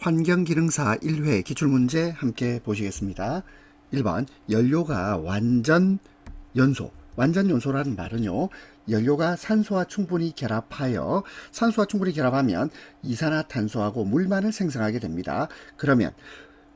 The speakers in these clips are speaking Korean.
환경기능사 1회 기출문제 함께 보시겠습니다. 1번 연료가 완전 연소. 완전 연소라는 말은요, 연료가 산소와 충분히 결합하면 이산화탄소하고 물만을 생성하게 됩니다. 그러면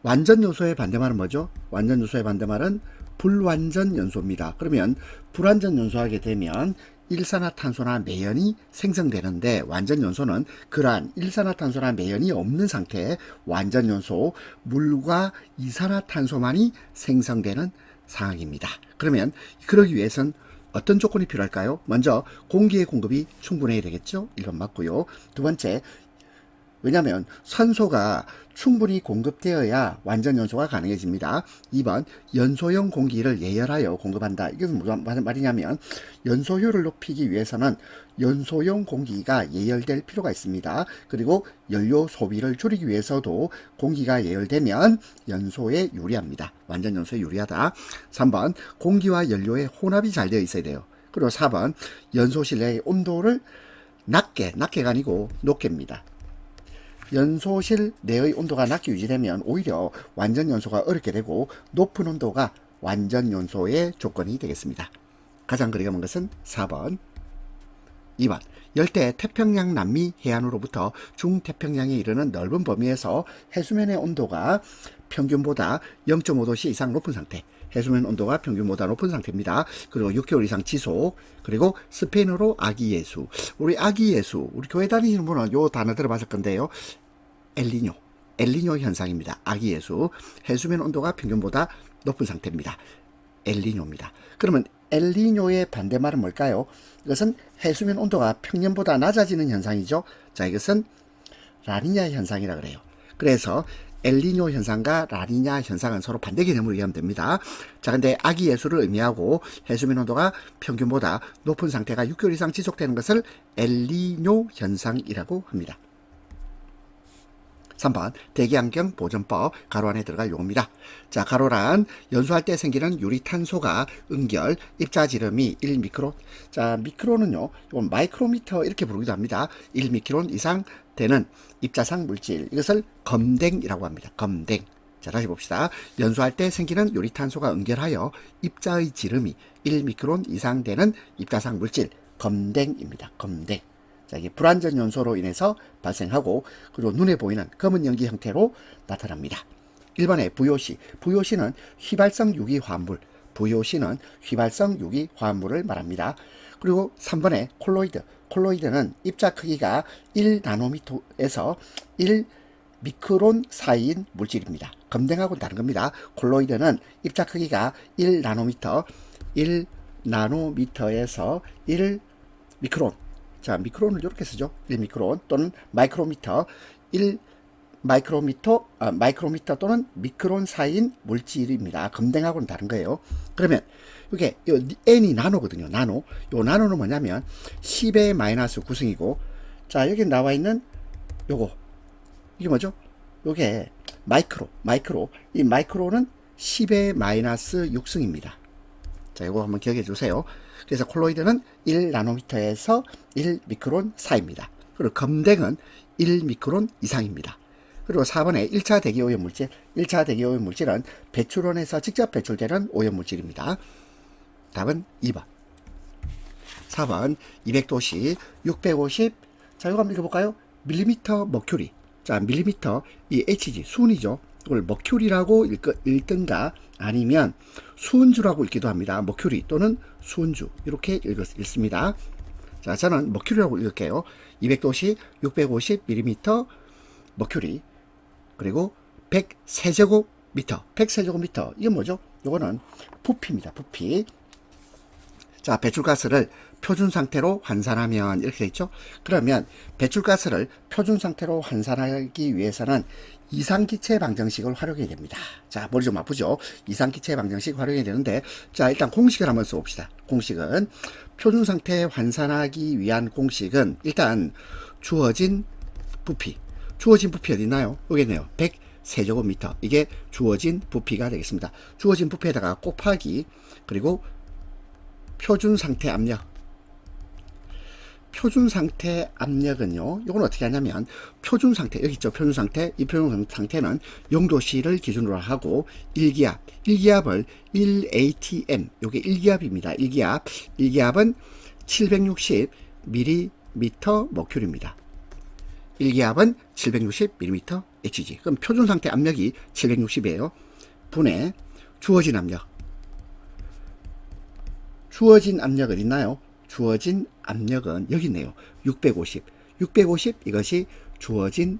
완전 요소의 반대말은 뭐죠? 완전 요소의 반대말은 불완전 연소입니다. 그러면 불완전 연소하게 되면 일산화탄소나 매연이 생성되는데, 완전 연소는 그러한 일산화탄소나 매연이 없는 상태의 완전 연소, 물과 이산화탄소만이 생성되는 상황입니다. 그러면 그러기 위해선 어떤 조건이 필요할까요? 먼저 공기의 공급이 충분해야 되겠죠? 1번 맞고요. 두 번째, 왜냐하면 산소가 충분히 공급되어야 완전 연소가 가능해집니다. 2번 연소용 공기를 예열하여 공급한다. 이것은 무슨 말이냐면, 연소율을 높이기 위해서는 연소용 공기가 예열될 필요가 있습니다. 그리고 연료 소비를 줄이기 위해서도 공기가 예열되면 연소에 유리합니다. 완전 연소에 유리하다. 3번 공기와 연료의 혼합이 잘 되어 있어야 돼요. 그리고 4번 연소실 내의 온도를 낮게가 아니고 높게입니다. 연소실 내의 온도가 낮게 유지되면 오히려 완전 연소가 어렵게 되고, 높은 온도가 완전 연소의 조건이 되겠습니다. 가장 거리가 먼 것은 4번. 2번 열대 태평양 남미 해안으로부터 중태평양에 이르는 넓은 범위에서 해수면의 온도가 평균보다 0.5도씨 이상 높은 상태, 해수면 온도가 평균보다 높은 상태입니다. 그리고 6개월 이상 지속, 그리고 스페인어로 아기예수. 우리 아기예수, 우리 교회 다니시는 분은 요 단어 들어봤을 건데요. 엘니뇨 현상입니다. 아기예수, 해수면 온도가 평균보다 높은 상태입니다. 엘니뇨입니다. 그러면 엘니뇨의 반대말은 뭘까요? 이것은 해수면 온도가 평년보다 낮아지는 현상이죠. 자, 이것은 라니냐 현상이라 그래요. 그래서 엘니뇨 현상과 라니냐 현상은 서로 반대 개념으로 이해하면 됩니다. 자, 근데 아기예수를 의미하고 해수면 온도가 평균보다 높은 상태가 6개월 이상 지속되는 것을 엘니뇨 현상이라고 합니다. 3번 대기환경 보전법 가로 안에 들어갈 용어입니다. 자, 가로란 연소할 때 생기는 유리탄소가 응결, 입자지름이 1미크론. 자, 미크론은요, 이건 마이크로미터 이렇게 부르기도 합니다. 1미크론 이상 되는 입자상 물질, 이것을 검댕이라고 합니다. 검댕. 자, 다시 봅시다. 연소할 때 생기는 유리탄소가 응결하여 입자의 지름이 1미크론 이상 되는 입자상 물질, 검댕입니다. 검댕. 자, 이게 불완전 연소로 인해서 발생하고, 그리고 눈에 보이는 검은 연기 형태로 나타납니다. 1번에 VOC. VOC는 휘발성 유기화합물. VOC는 휘발성 유기화합물을 말합니다. 그리고 3번에 콜로이드. 콜로이드는 입자 크기가 1나노미터에서 1미크론 사이인 물질입니다. 검댕하고는 다른 겁니다. 콜로이드는 입자 크기가 1나노미터, 1나노미터에서 1미크론. 자, 미크론을 이렇게 쓰죠. 1미크론 또는 마이크로미터, 마이크로미터 또는 미크론 사이인 물질입니다. 검댕하고는 다른 거예요. 그러면 이게 n이 나노거든요. 나노. 요 나노는 뭐냐면 10의 마이너스 9승이고, 자, 여기 나와 있는 요거, 이게 뭐죠? 요게 마이크로. 이 마이크로는 10의 마이너스 6승입니다. 자, 이거 한번 기억해 주세요. 그래서 콜로이드는 1나노미터에서 1미크론 사이입니다. 그리고 검댕은 1미크론 이상입니다. 그리고 4번에 1차 대기오염 물질. 1차 대기오염 물질은 배출원에서 직접 배출되는 오염물질입니다. 답은 2번. 4번 200도씨 650. 자, 이거 한번 읽어볼까요? 밀리미터 머큐리. 자, 밀리미터, 이 Hg 순이죠. 이걸 머큐리라고 읽든가 아니면 수은주라고 읽기도 합니다. 머큐리 또는 수은주, 이렇게 읽습니다. 자, 저는 머큐리라고 읽을게요. 200도씨 650mm 머큐리. 그리고 100세제곱미터. 100세제곱미터. 이게 뭐죠? 이거는 부피입니다. 부피. 자, 배출가스를 표준 상태로 환산하면 이렇게 되어 있죠. 그러면 배출가스를 표준 상태로 환산하기 위해서는 이상기체 방정식을 활용해야 됩니다. 자, 머리 좀 아프죠? 이상기체 방정식 활용해야 되는데, 자, 일단 공식을 한번 써봅시다. 공식은, 표준 상태 환산하기 위한 공식은 일단 주어진 부피 어디 있나요? 여기 있네요. 100세제곱미터. 이게 주어진 부피가 되겠습니다. 주어진 부피에다가 곱하기, 그리고 표준 상태 압력. 표준 상태 압력은요, 이건 어떻게 하냐면, 표준 상태, 여기 있죠, 표준 상태. 이 표준 상태는 0도씨를 기준으로 하고, 1기압, 1기압을 1atm, 요게 1기압입니다. 1기압은 760mm 머큐리입니다. 1기압은 760mm Hg. 그럼 표준 상태 압력이 760이에요. 분의 주어진 압력. 주어진 압력은 있나요? 주어진 압력은 여기 있네요. 650. 650 이것이 주어진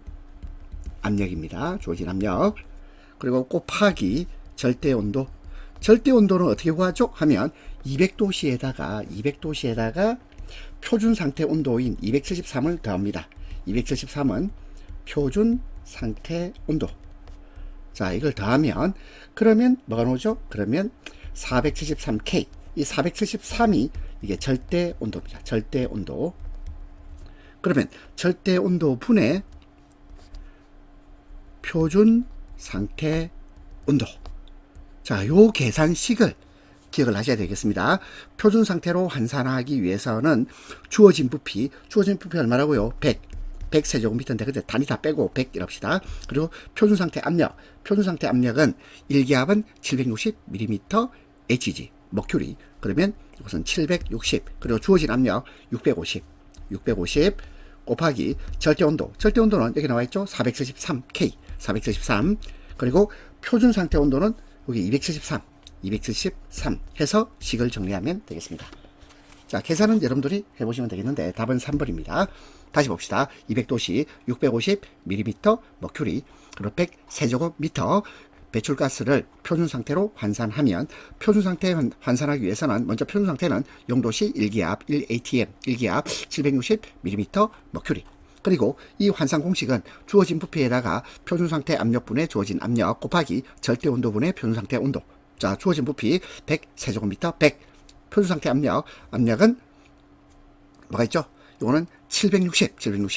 압력입니다. 주어진 압력. 그리고 곱하기 절대 온도. 절대 온도는 어떻게 구하죠? 하면 200도씨에다가 표준 상태 온도인 273을 더합니다. 273은 표준 상태 온도. 자, 이걸 더하면 그러면 뭐가 나오죠? 그러면 473K. 이 473이 이게 절대 온도입니다. 절대 온도. 그러면 절대 온도 분의 표준 상태 온도. 자, 요 계산식을 기억을 하셔야 되겠습니다. 표준 상태로 환산하기 위해서는 주어진 부피 얼마라고요? 100 세제곱미터인데 근데 단위 다 빼고 100 이럽시다. 그리고 표준 상태 압력은 1기압은 760mm Hg 머큐리. 그러면 이것은 760. 그리고 주어진 압력 650 곱하기 절대 온도는 여기 나와 있죠? 473K 473. 그리고 표준 상태 온도는 여기 273 해서 식을 정리하면 되겠습니다. 자, 계산은 여러분들이 해보시면 되겠는데 답은 3번입니다. 다시 봅시다. 200도씨 650mm 머큐리 그리고 100 세제곱미터 배출가스를 표준 상태로 환산하면 표준 상태 환산하기 위해서는 먼저 표준 상태는 0도씨 1기압 1atm 1기압 760mm 머큐리. 그리고 이 환산 공식은 주어진 부피에다가 표준 상태 압력분의 주어진 압력 곱하기 절대 온도분의 표준 상태 온도. 자, 주어진 부피 100 세제곱미터 100. 표준 상태 압력은 뭐가 있죠? 이거는 760. 그리고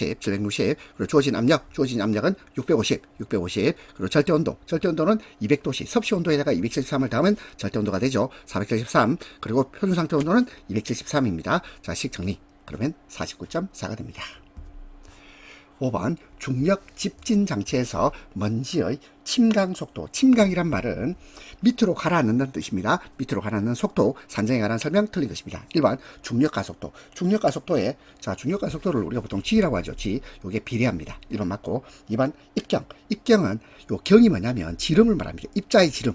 주어진 압력은 650. 그리고 절대 온도는 200도씨 섭씨 온도에다가 273을 더하면 절대 온도가 되죠. 473. 그리고 표준 상태 온도는 273입니다. 자, 식 정리. 그러면 49.4가 됩니다. 5번 중력 집진 장치에서 먼지의 침강 속도. 침강이란 말은 밑으로 가라앉는다는 뜻입니다. 밑으로 가라앉는 속도, 산정에 관한 설명 틀린 것입니다. 1번 중력 가속도. 중력 가속도를 우리가 보통 G라고 하죠. G. 요게 비례합니다. 1번 맞고. 2번 입경. 입경은 요 경이 뭐냐면 지름을 말합니다. 입자의 지름.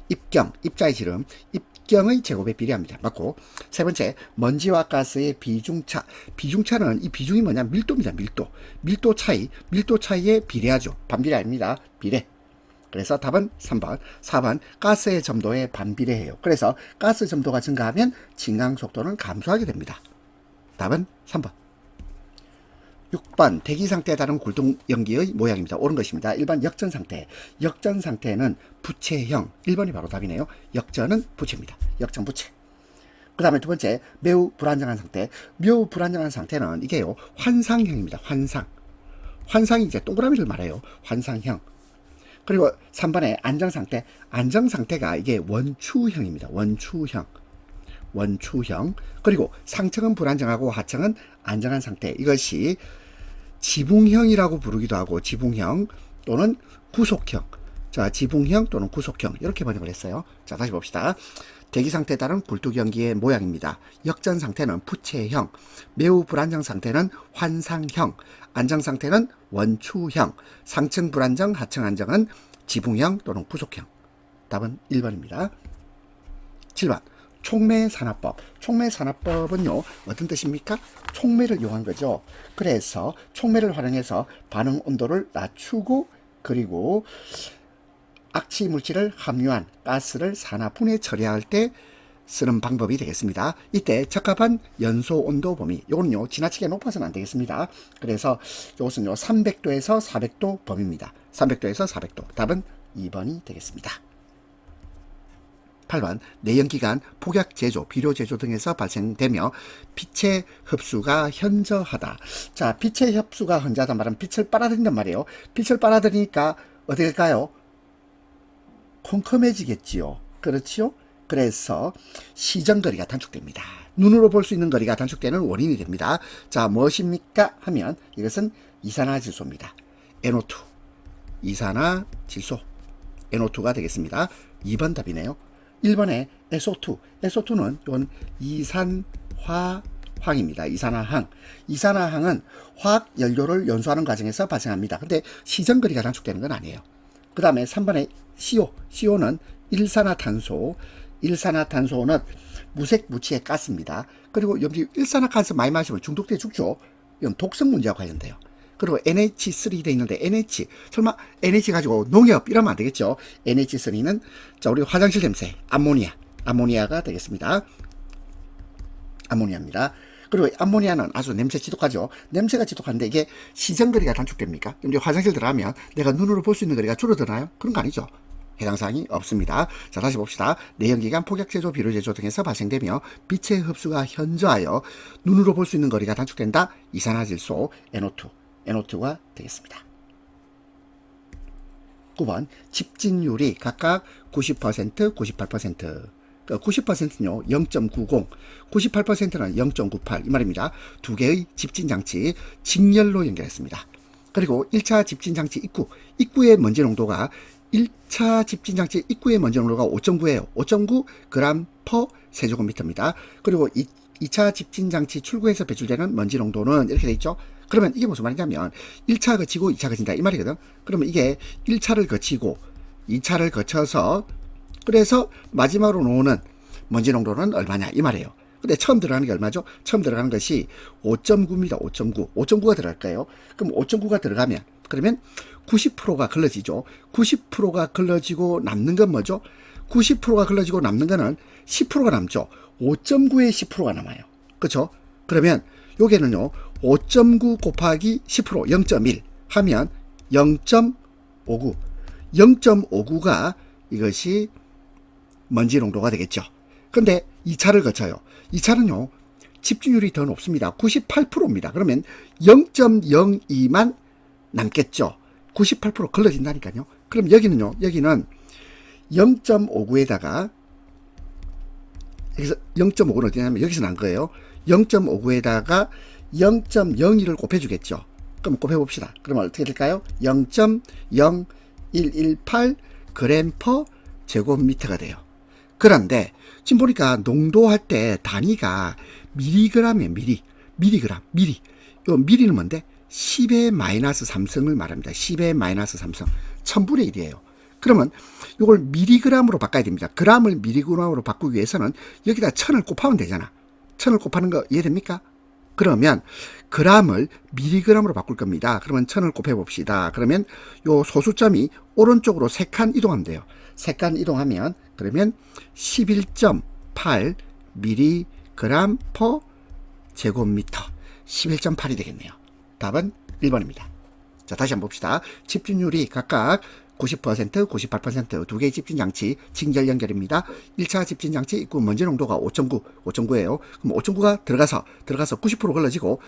입자의 지름. 입경의 제곱에 비례합니다. 맞고. 세 번째, 먼지와 가스의 비중차. 비중차는 이 비중이 뭐냐? 밀도입니다. 밀도 차이에 비례하죠. 반비례 아닙니다. 비례. 그래서 답은 3번. 4번, 가스의 점도에 반비례해요. 그래서 가스 점도가 증가하면 진강 속도는 감소하게 됩니다. 답은 3번. 6번, 대기 상태에 따른 굴뚝 연기의 모양입니다. 옳은 것입니다. 1번 역전 상태. 역전 상태는 부채형. 1번이 바로 답이네요. 역전은 부채입니다. 역전 부채. 그 다음에 두 번째, 매우 불안정한 상태. 매우 불안정한 상태는 이게요, 환상형입니다. 환상이 이제 동그라미를 말해요. 환상형. 그리고 3번에 안정상태. 안정상태가 이게 원추형입니다. 원추형. 그리고 상층은 불안정하고 하층은 안정한 상태. 이것이 지붕형이라고 부르기도 하고, 지붕형 또는 구속형. 자, 지붕형 또는 구속형. 이렇게 번역을 했어요. 자, 다시 봅시다. 대기 상태에 따른 굴뚝 연기의 모양입니다. 역전 상태는 부채형, 매우 불안정 상태는 환상형, 안정 상태는 원추형, 상층 불안정, 하층 안정은 지붕형 또는 구속형. 답은 1번입니다. 7번. 촉매산화법. 촉매산화법은요, 어떤 뜻입니까? 촉매를 이용한 거죠. 그래서 촉매를 활용해서 반응 온도를 낮추고, 그리고 악취 물질을 함유한 가스를 산화분해 처리할 때 쓰는 방법이 되겠습니다. 이때 적합한 연소 온도 범위, 요거는요 지나치게 높아서는 안 되겠습니다. 그래서 이것은요 300도에서 400도 범위입니다. 300도에서 400도. 답은 2번이 되겠습니다. 8번, 내연기관, 폭약 제조, 비료 제조 등에서 발생되며 빛의 흡수가 현저하다. 자, 빛의 흡수가 현저하단 말은 빛을 빨아들인단 말이에요. 빛을 빨아들이니까 어떻게 될까요? 컴컴해지겠지요. 그렇지요? 그래서 시정거리가 단축됩니다. 눈으로 볼 수 있는 거리가 단축되는 원인이 됩니다. 자, 무엇입니까? 하면 이것은 이산화질소입니다. NO2, 이산화질소, NO2가 되겠습니다. 2번 답이네요. 1번에 SO2, SO2는 이건 이산화황입니다. 이산화황. 이산화황은 화학 연료를 연소하는 과정에서 발생합니다. 근데 시전거리가 단축되는 건 아니에요. 그 다음에 3번에 CO, CO는 일산화탄소, 일산화탄소는 무색 무취의 가스입니다. 그리고 여기 일산화가스 많이 마시면 중독돼 죽죠. 이건 독성 문제와 관련돼요. 그리고 NH3 돼 있는데 NH, 설마 NH 가지고 농협 이러면 안 되겠죠. NH3는 자, 우리 화장실 냄새, 암모니아가 되겠습니다. 암모니아입니다. 그리고 암모니아는 아주 냄새 지독하죠. 냄새가 지독한데 이게 시전거리가 단축됩니까? 그럼 이제 화장실 들어가면 내가 눈으로 볼 수 있는 거리가 줄어드나요? 그런 거 아니죠. 해당 사항이 없습니다. 자, 다시 봅시다. 내연기관, 폭약제조, 비료제조 등에서 발생되며 빛의 흡수가 현저하여 눈으로 볼 수 있는 거리가 단축된다. 이산화질소 NO2가 되겠습니다. 9번 집진율이 각각 90%, 98%. 90%는요 0.90, 98%는 0.98 이 말입니다. 두 개의 집진장치 직렬로 연결했습니다. 그리고 1차 집진장치 입구의 먼지 농도가 1차 집진장치 입구의 먼지 농도가 5.9예요. 5.9 g per 세제곱미터입니다. 그리고 2차 집진장치 출구에서 배출되는 먼지 농도는 이렇게 돼 있죠. 그러면 이게 무슨 말이냐면 1차 거치고 2차 거친다 이 말이거든. 그러면 이게 1차를 거치고 2차를 거쳐서 그래서 마지막으로 나오는 먼지 농도는 얼마냐 이 말이에요. 근데 처음 들어가는 게 얼마죠? 처음 들어가는 것이 5.9입니다. 5.9가 들어갈까요? 그럼 5.9가 들어가면 그러면 90%가 걸러지죠. 90%가 걸러지고 남는 건 뭐죠? 90%가 걸러지고 남는 거는 10%가 남죠. 5.9에 10%가 남아요. 그렇죠? 그러면 요게는요 5.9 곱하기 10% 0.1 하면 0.59 0.59가 이것이 먼지 농도가 되겠죠. 근데 2차를 거쳐요. 2차는요 집중률이 더 높습니다. 98%입니다. 그러면 0.02만 남겠죠. 98% 걸러진다니까요. 그럼 여기는요, 여기는 0.59에다가 여기서 0.59는 어디냐면 여기서 난 거예요. 0.59에다가 0.02를 곱해주겠죠. 그럼 곱해봅시다. 그러면 어떻게 될까요? 0.0118 g per 제곱미터가 돼요. 그런데 지금 보니까 농도할 때 단위가 미리그램이에요. 미리그램. 요 미리는 뭔데? 10의 마이너스 3성을 말합니다. 10의 마이너스 3성. 1000분의 1이에요. 그러면 이걸 미리그램으로 바꿔야 됩니다. 그램을 미리그램으로 바꾸기 위해서는 여기다 1000을 곱하면 되잖아. 1000을 곱하는 거 이해됩니까? 그러면 그램을 미리그램으로 바꿀 겁니다. 그러면 1000을 곱해 봅시다. 그러면 요 소수점이 오른쪽으로 3칸 이동하면 돼요. 3칸 이동하면 그러면 11.8 미리그램 per 제곱미터 11.8이 되겠네요. 답은 1번입니다. 자, 다시 한번 봅시다. 집중률이 각각 90%, 98% 두 개의 집진장치 직렬 연결입니다. 1차 집진장치 입구 먼지 농도가 5.9예요. 그럼 5.9가 들어가서 90% 걸러지고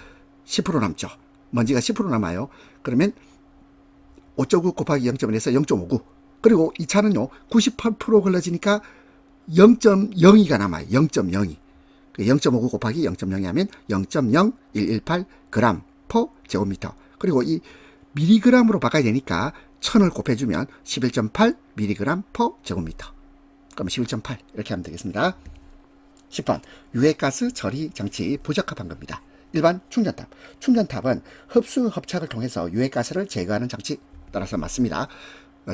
10% 남죠. 먼지가 10% 남아요. 그러면 5.9 곱하기 0.1에서 0.59. 그리고 2차는요, 98% 걸러지니까 0.02가 남아요. 0.02. 0.59 곱하기 0.02 하면 0.0118 g per 제곱미터. 그리고 이 미리그램으로 바꿔야 되니까 1000을 곱해주면 11.8 mg per 제곱미터. 그럼 11.8 이렇게 하면 되겠습니다. 10번 유해가스 처리 장치 부적합한 겁니다. 1번 충전탑. 충전탑은 흡수 hợp착을 통해서 유해가스를 제거하는 장치 따라서 맞습니다.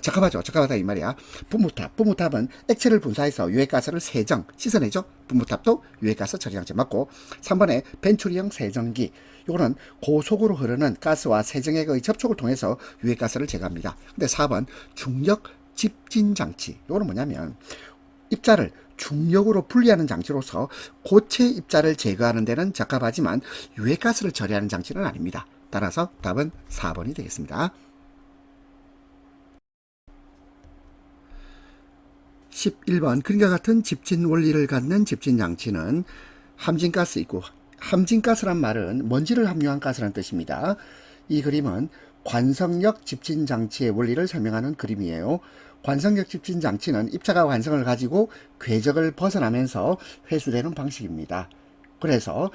적합하죠. 적합하다 이 말이야. 분무탑은 액체를 분사해서 유해가스를 씻어내죠. 분무탑도 유해가스 처리장치 맞고 3번에 벤츄리형 세정기. 이거는 고속으로 흐르는 가스와 세정액의 접촉을 통해서 유해가스를 제거합니다. 근데 4번 중력 집진장치. 이거는 뭐냐면 입자를 중력으로 분리하는 장치로서 고체 입자를 제거하는 데는 적합하지만 유해가스를 처리하는 장치는 아닙니다. 따라서 답은 4번이 되겠습니다. 11번 그림과 같은 집진 원리를 갖는 집진 장치는 함진가스 있고, 함진가스란 말은 먼지를 함유한 가스라는 뜻입니다. 이 그림은 관성력 집진 장치의 원리를 설명하는 그림이에요. 관성력 집진 장치는 입자가 관성을 가지고 궤적을 벗어나면서 회수되는 방식입니다. 그래서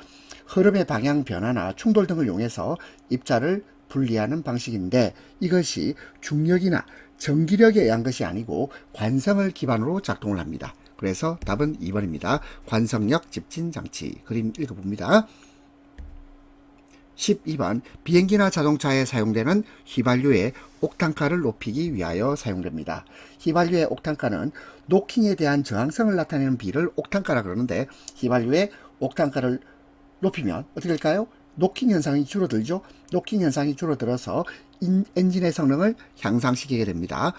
흐름의 방향 변화나 충돌 등을 이용해서 입자를 분리하는 방식인데 이것이 중력이나 전기력에 의한 것이 아니고 관성을 기반으로 작동을 합니다. 그래서 답은 2번입니다. 관성력 집진 장치. 그림 읽어봅니다. 12번 비행기나 자동차에 사용되는 휘발유의 옥탄가를 높이기 위하여 사용됩니다. 휘발유의 옥탄가는 노킹에 대한 저항성을 나타내는 비를 옥탄가라 그러는데 휘발유의 옥탄가를 높이면 어떻게 될까요? 노킹 현상이 줄어들죠. 노킹 현상이 줄어들어서 엔진의 성능을 향상시키게 됩니다.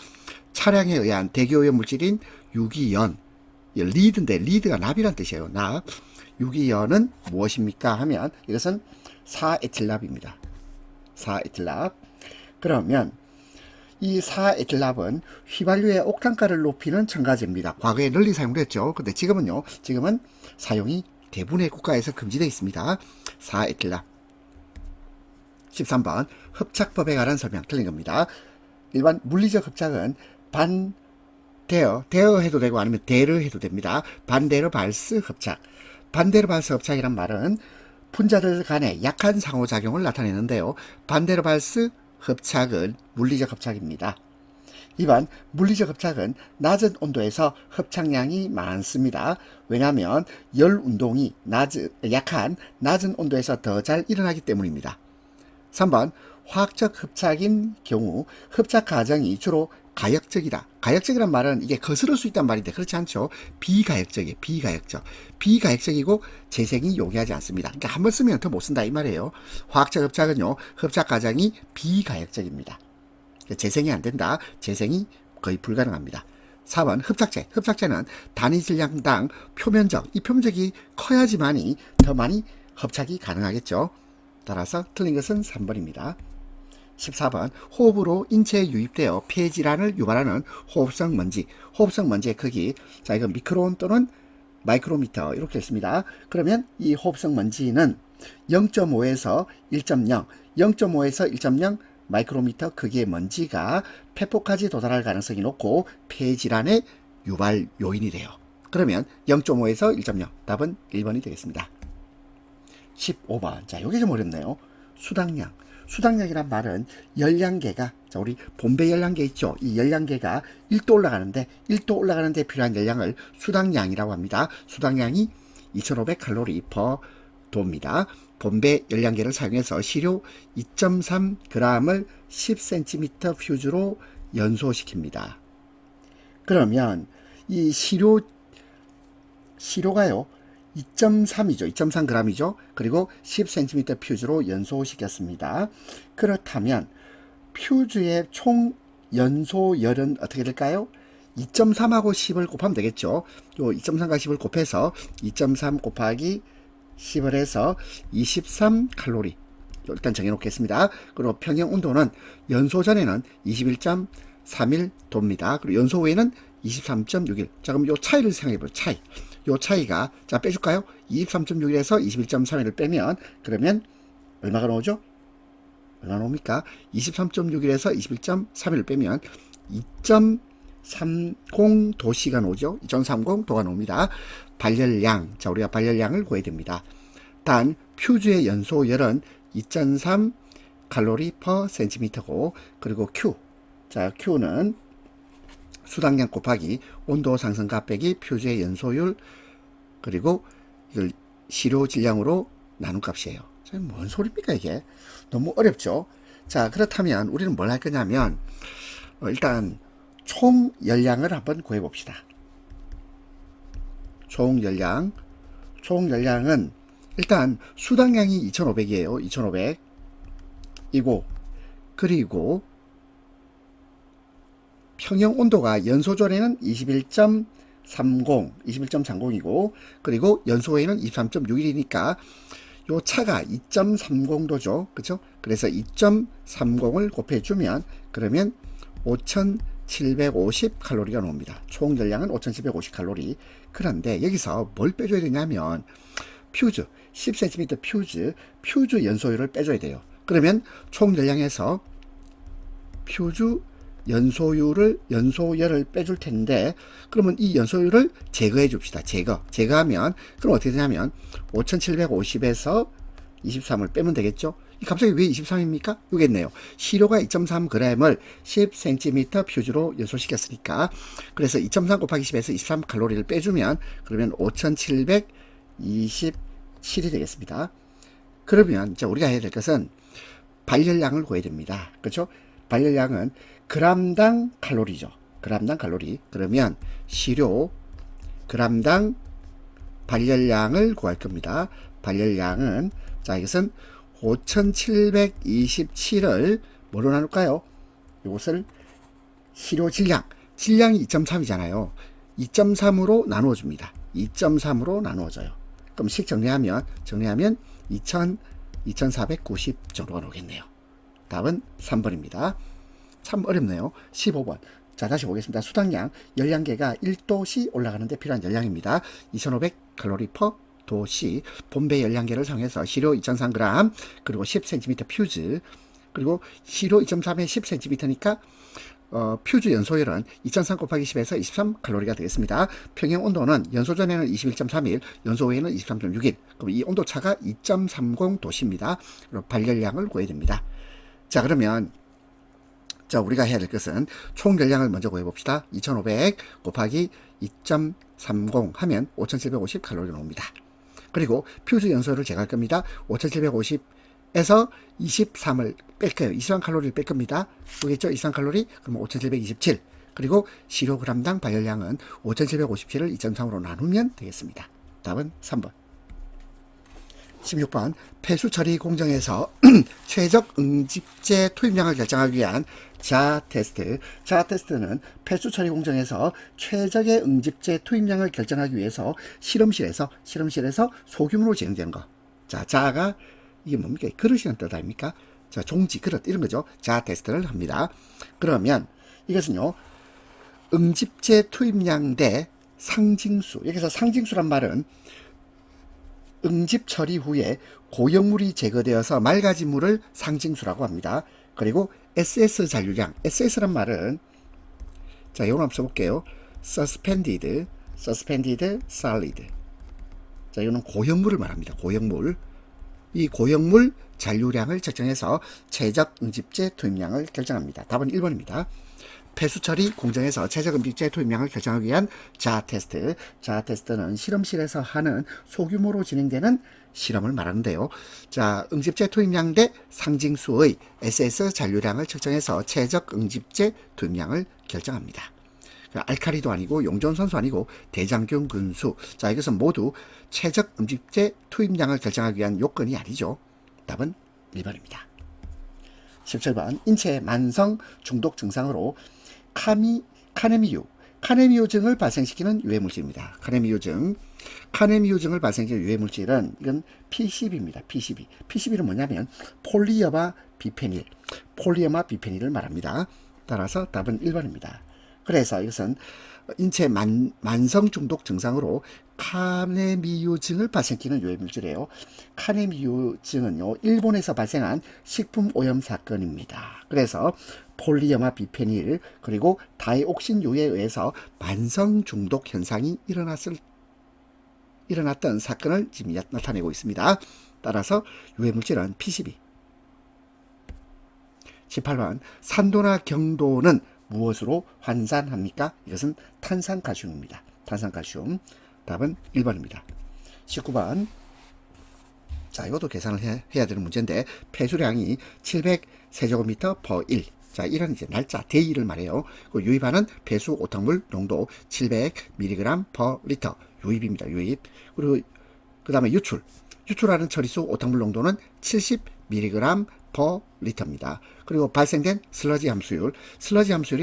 차량에 의한 대기오염 물질인 유기연, 리드인데 리드가 납이란 뜻이에요. 납. 유기연은 무엇입니까? 하면 이것은 4에틸납입니다. 4에틸납. 그러면 이 4에틸납은 휘발유의 옥탄가를 높이는 첨가제입니다. 과거에 널리 사용됐죠. 근데 지금은요. 지금은 사용이 대부분의 국가에서 금지되어 있습니다. 4에틸납. 13번 흡착법에 관한 설명 틀린 겁니다. 일반 물리적 흡착은 반데어 해도 되고 아니면 데르 해도 됩니다. 반데르 발스 흡착. 반데르 발스 흡착이란 말은 분자들 간의 약한 상호작용을 나타내는데요. 반데르 발스 흡착은 물리적 흡착입니다. 2번 물리적 흡착은 낮은 온도에서 흡착량이 많습니다. 왜냐하면 열 운동이 약한 낮은 온도에서 더 잘 일어나기 때문입니다. 3번 화학적 흡착인 경우 흡착 과정이 주로 가역적이다. 가역적이란 말은 이게 거스를 수 있단 말인데 그렇지 않죠. 비가역적이에요. 비가역적이고 재생이 용이하지 않습니다. 그러니까 한번 쓰면 더 못 쓴다 이 말이에요. 화학적 흡착은요. 흡착 과정이 비가역적입니다. 재생이 안 된다. 재생이 거의 불가능합니다. 4번 흡착제. 흡착제는 단위 질량당 표면적, 이 표면적이 커야지만이 더 많이 흡착이 가능하겠죠. 따라서 틀린 것은 3번입니다. 14번 호흡으로 인체에 유입되어 폐질환을 유발하는 호흡성 먼지. 호흡성 먼지의 크기. 자, 이건 미크론 또는 마이크로미터 이렇게 있습니다. 그러면 이 호흡성 먼지는 0.5에서 1.0, 0.5에서 1.0 마이크로미터 크기의 먼지가 폐포까지 도달할 가능성이 높고 폐질환의 유발 요인이 돼요. 그러면 0.5에서 1.0 답은 1번이 되겠습니다. 15번. 자, 요게 좀 어렵네요. 수당량. 수당량이란 말은 열량계가, 자, 우리 본배 열량계 있죠? 이 열량계가 1도 올라가는데 필요한 열량을 수당량이라고 합니다. 수당량이 2500칼로리 per 도입니다. 본배 열량계를 사용해서 시료 2.3g을 10cm 퓨즈로 연소시킵니다. 그러면 이 시료가요 2.3이죠. 2.3g이죠. 그리고 10cm 퓨즈로 연소시켰습니다. 그렇다면 퓨즈의 총 연소열은 어떻게 될까요? 2.3하고 10을 곱하면 되겠죠. 요 2.3과 10을 곱해서 2.3 곱하기 10을 해서 23칼로리 일단 정해놓겠습니다. 그리고 평형 온도는 연소 전에는 21.31도입니다. 그리고 연소 후에는 23.61. 자, 그럼 요 차이를 생각해보죠. 요 차이가, 자, 빼줄까요? 23.61에서 21.31을 빼면, 그러면 얼마가 나오죠? 얼마 나옵니까? 23.61에서 21.31을 빼면 2.30도씨가 나오죠? 2.30도가 나옵니다. 발열량. 자, 우리가 발열량을 구해야 됩니다. 단, 퓨즈의 연소열은 2.3 칼로리 per cm고, 그리고 Q. 자, Q는 수당량 곱하기 온도 상승값 빼기 퓨즈의 연소율, 그리고 이걸 시료 질량으로 나눈 값이에요. 뭔 소리입니까 이게? 너무 어렵죠? 자, 그렇다면 우리는 뭘 할 거냐면 일단 총 열량을 한번 구해 봅시다. 총 열량은 일단 수당량이 2500이에요. 2500 이고, 그리고 평형 온도가 연소전에는 21.30이고, 그리고 연소에는 23.61이니까 요 차가 2.30도죠. 그쵸? 그래서 2.30을 곱해주면, 그러면 5750칼로리가 나옵니다. 총 열량은 5750칼로리. 그런데 여기서 뭘 빼줘야 되냐면, 퓨즈, 10cm 퓨즈 연소율을 빼줘야 돼요. 그러면 총 열량에서 퓨즈 연소율을 빼줄 텐데, 그러면 이 연소율을 제거해 줍시다. 제거하면, 그럼 어떻게 되냐면, 5750에서 23을 빼면 되겠죠? 갑자기 왜 23입니까? 여기있네요. 시료가 2.3g을 10cm 퓨즈로 연소시켰으니까, 그래서 2.3 곱하기 10에서 23 칼로리를 빼주면, 그러면 5727이 되겠습니다. 그러면, 우리가 해야 될 것은, 발열량을 구해야 됩니다. 그렇죠? 발열량은 g당 칼로리죠. g당 칼로리. 그러면 시료 g당 발열량을 구할 겁니다. 발열량은, 이것은 5727을 뭐로 나눌까요? 이것을 시료 질량이 2.3이잖아요. 2.3으로 나누어 줍니다. 2.3으로 나누어져요. 그럼 식 정리하면 2490 정도가 나오겠네요. 답은 3번입니다. 참 어렵네요. 15번. 다시 보겠습니다. 수당량, 열량계가 1도씨 올라가는데 필요한 열량입니다. 2500칼로리 퍼 도씨. 본배 열량계를 사용해서 시료 2.3g, 그리고 10cm 퓨즈, 그리고 시료 2.3에 10cm니까 퓨즈 연소율은 2.3 곱하기 10에서 23 칼로리가 되겠습니다. 평형 온도는 연소 전에는 21.31, 연소 후에는 23.61. 그럼 이 온도 차가 2.30 도씨입니다. 그리고 발열량을 구해야 됩니다. 그러면 우리가 해야 될 것은 총 열량을 먼저 구해 봅시다. 2500 곱하기 2.30 하면 5750 칼로리가 나옵니다. 그리고 퓨즈 연소율을 제거할 겁니다. 5750에서 23을 뺄 거예요. 23칼로리를 뺄 겁니다. 보겠죠? 23칼로리, 그러면 5727. 그리고 시료 g당 발열량은 5757을 2.3으로 나누면 되겠습니다. 답은 3번. 16번. 폐수 처리 공정에서 최적 응집제 투입량을 결정하기 위한 자아 테스트. 자아 테스트는 폐수 처리 공정에서 최적의 응집제 투입량을 결정하기 위해서 실험실에서 소규모로 진행되는 거. 자아가 이게 뭡니까? 그릇이라는 뜻 아닙니까? 종지, 그릇 이런 거죠. 자아 테스트를 합니다. 그러면 이것은요, 응집제 투입량 대 상징수. 여기서 상징수란 말은 응집 처리 후에 고형물이 제거되어서 맑아진 물을 상징수라고 합니다. 그리고 SS 잔류량. SS란 말은, 이거 한번 써볼게요. suspended solid. 이거는 고형물을 말합니다. 고형물. 이 고형물 잔류량을 측정해서 최적 응집제 투입량을 결정합니다. 답은 1번입니다. 폐수 처리 공정에서 최적 응집제 투입량을 결정하기 위한 자아 테스트. 자아 테스트는 실험실에서 하는 소규모로 진행되는 실험을 말하는데요. 응집제 투입량 대 상징수의 SS 잔류량을 측정해서 최적 응집제 투입량을 결정합니다. 알카리도 아니고 용존선수 아니고 대장균 근수. 이것은 모두 최적 응집제 투입량을 결정하기 위한 요건이 아니죠. 답은 1번입니다. 17번. 인체 만성 중독 증상으로 카네미유증을 발생시키는 유해물질입니다. 카네미유증을 발생시키는 유해물질은 이건 P12입니다. P12는 뭐냐면 폴리어마 비페닐을 말합니다. 따라서 답은 1번입니다. 그래서 이것은 인체 만성 중독 증상으로 카네미유증을 발생시키는 유해물질이에요. 카네미유증은요, 일본에서 발생한 식품 오염 사건입니다. 그래서 폴리어마 비페닐 그리고 다이옥신유에 의해서 만성 중독 현상이 일어났던 사건을 지금 나타내고 있습니다. 따라서 유해물질은 P12. 18번. 산도나 경도는 무엇으로 환산합니까? 이것은 탄산칼슘입니다. 탄산칼슘. 답은 1번입니다. 19번. 이것도 계산을 해야 되는 문제인데, 폐수량이 700세제곱미터 per 1. 이런 이제 날짜, 데이를 말해요. 유입하는 배수 오탁물 농도 700mg per 리터. 유입입니다. 유입. 그리고 그 다음에 유출하는 처리수 오탁물 농도는 70mg per 리터입니다. 그리고 발생된 슬러지 함수율이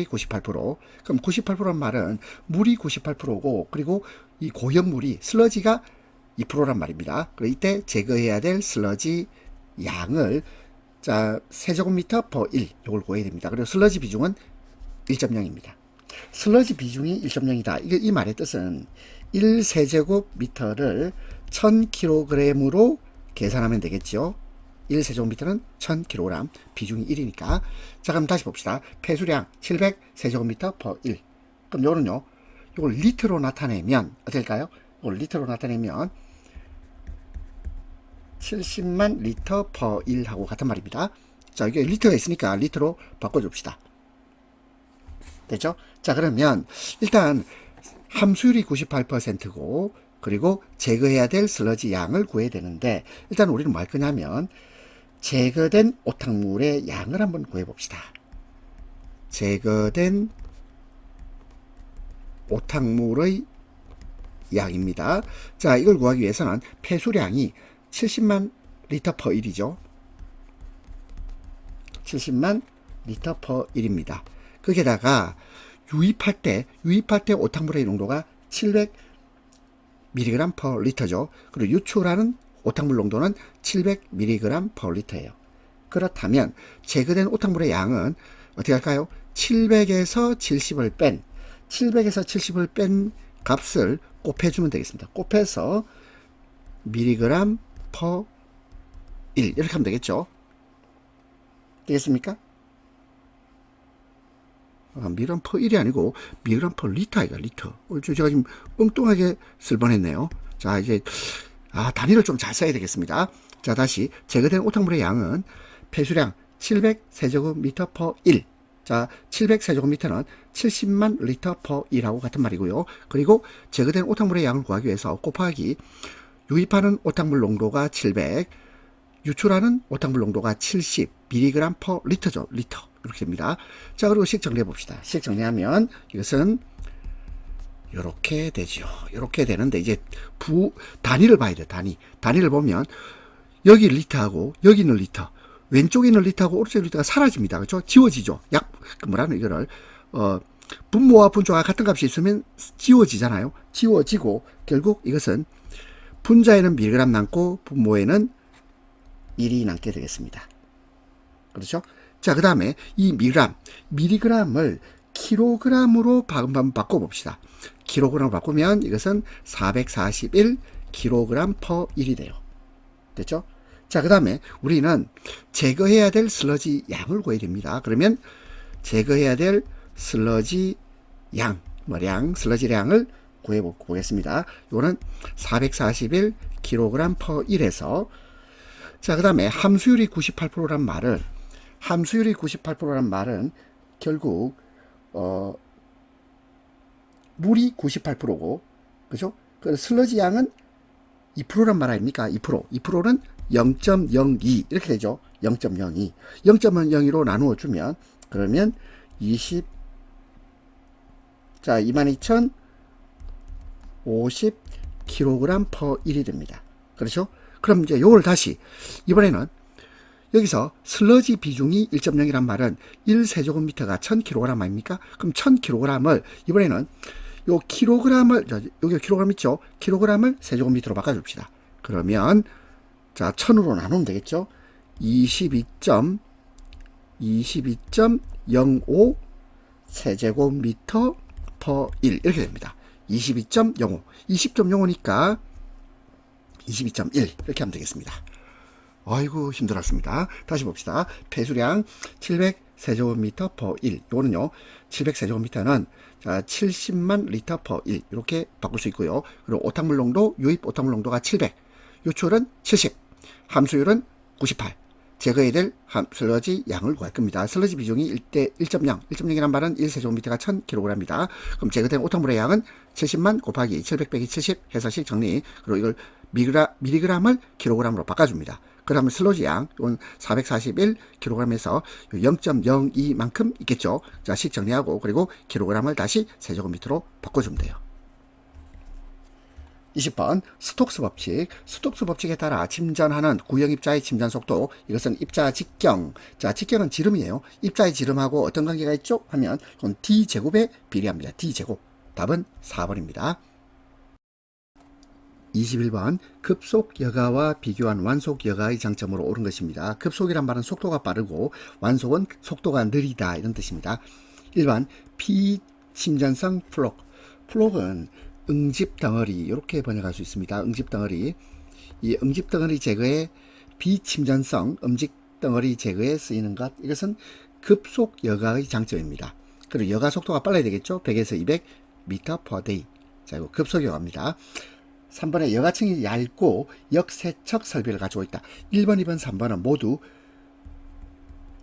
98%. 그럼 98%란 말은 물이 98%고, 그리고 이 고형물이 슬러지가 2%란 말입니다. 그리고 이때 제거해야 될 슬러지 양을 세제곱미터 per 1 이걸 구해야 됩니다. 그리고 슬러지 비중은 1.0입니다. 슬러지 비중이 1.0이다. 이 말의 뜻은 1세제곱미터를 1000kg으로 계산하면 되겠죠. 1세제곱미터는 1000kg, 비중이 1이니까. 자, 그럼 다시 봅시다. 폐수량 700세제곱미터 per 1. 그럼 요거는요, 요걸 리터로 나타내면 어떻게 될까요? 이걸 리터로 나타내면 70만 리터 per 1 하고 같은 말입니다. 자, 이게 리터가 있으니까 리터로 바꿔줍시다. 되죠? 자, 그러면 일단 함수율이 98%고 그리고 제거해야 될 슬러지 양을 구해야 되는데, 일단 우리는 뭐 할 거냐면 제거된 오탁물의 양을 한번 구해봅시다. 제거된 오탁물의 양입니다. 자, 이걸 구하기 위해서는 폐수량이 70만 리터 per 1이죠. 70만 리터 per 1입니다. 거기에다가 유입할 때 오탁물의 농도가 700mg per 리터죠. 그리고 유출하는 오탁물 농도는 700mg per 리터예요. 그렇다면 제거된 오탁물의 양은 어떻게 할까요? 700에서 70을 뺀 값을 곱해주면 되겠습니다. 곱해서 mg per 1 이렇게 하면 되겠죠. 되겠습니까? mg per 1이 아니고 mg per 리터이가 리터. 제가 지금 엉뚱하게 쓸 뻔했네요. 자, 이제 단위를 좀 잘 써야 되겠습니다. 자, 다시 제거된 오탁물의 양은 폐수량 700세제곱미터 per 1. 자, 700세제곱미터는 70만 리터 per 1하고 같은 말이고요. 그리고 제거된 오탁물의 양을 구하기 위해서 곱하기 유입하는 오탁물 농도가 700, 유출하는 오탁물 농도가 70mg per 리터죠. 리터. 이렇게 됩니다. 자, 그리고 식 정리해 봅시다. 식 정리하면 이것은 이렇게 되죠. 이렇게 되는데 이제 단위를 봐야 돼요. 단위를 보면 여기 리터하고 여기 있는 리터, 왼쪽에 있는 리터하고 오른쪽에 있는 리터가 사라집니다. 그렇죠? 지워지죠. 뭐라는 이거를 분모와 분조가 같은 값이 있으면 지워지잖아요. 지워지고 결국 이것은 분자에는 밀그램 남고 분모에는 1이 남게 되겠습니다. 그렇죠? 자, 그 다음에 이 미리그램을 킬로그램으로 바꿔봅시다. 킬로그램으로 바꾸면 이것은 441 킬로그램 per 1이 돼요. 됐죠? 자, 그 다음에 우리는 제거해야 될 슬러지 양을 구해야 됩니다. 그러면 제거해야 될 슬러지 슬러지량을 구해보겠습니다. 이거는 441 킬로그램 per 1에서, 자, 그 다음에 함수율이 98%란 말은 결국 물이 98%고, 그죠? 그 슬러지 양은 2%란 말 아닙니까? 2%는 0.02 이렇게 되죠. 0.02. 0.02로 나누어 주면 그러면 22,050kg per 1이 됩니다. 그렇죠? 그럼 이제 요걸 다시 이번에는 여기서 슬러지 비중이 1.0이란 말은 1세제곱미터가 1000kg 아닙니까? 그럼 1000kg을 이번에는 요 킬로그램을, 여기 킬로그램 있죠? 킬로그램을 세제곱미터로 바꿔줍시다. 그러면 자, 1000으로 나누면 되겠죠? 22.05 세제곱미터 per 1 이렇게 됩니다. 22.05 20.05니까 22.1 이렇게 하면 되겠습니다. 아이고, 힘들었습니다. 다시 봅시다. 폐수량 700세제곱미터 per 1. 이거는요, 700세제곱미터는 70만 리터 per 1. 이렇게 바꿀 수 있고요. 그리고 오탁물 농도, 유입 오탁물 농도가 700. 유출은 70. 함수율은 98. 제거해야 될 슬러지 양을 구할 겁니다. 슬러지 비중이 1.0. 1.0이란 말은 1세제곱미터가 1000kg입니다. 그럼 제거된 오탁물의 양은 70만 곱하기 700 빼기 70 해서 식 정리. 그리고 이걸 미리그램을 킬로그램으로 바꿔줍니다. 그러면 슬러지 양, 이건 441kg에서 0.02만큼 있겠죠. 자, 식 정리하고, 그리고 킬로그램을 다시 세제곱미터로 바꿔주면 돼요. 20번, 스톡스 법칙. 스톡스 법칙에 따라 침전하는 구형입자의 침전 속도, 이것은 입자 직경. 자, 직경은 지름이에요. 입자의 지름하고 어떤 관계가 있죠? 하면, 이건 D제곱에 비례합니다. D제곱. 답은 4번입니다. 21번, 급속 여가와 비교한 완속 여가의 장점으로 옳은 것입니다. 급속이란 말은 속도가 빠르고 완속은 속도가 느리다 이런 뜻입니다. 1번, 비침전성 플록. 플록은 응집 덩어리, 이렇게 번역할 수 있습니다. 응집 덩어리. 이 응집 덩어리 제거에 비침전성 음식 덩어리 제거에 쓰이는 것. 이것은 급속 여가의 장점입니다. 그리고 여가 속도가 빨라야 되겠죠. 100에서 200 m per day. 자, 이거 급속 여가입니다. 3번에 여가층이 얇고 역세척 설비를 가지고 있다. 1번, 2번, 3번은 모두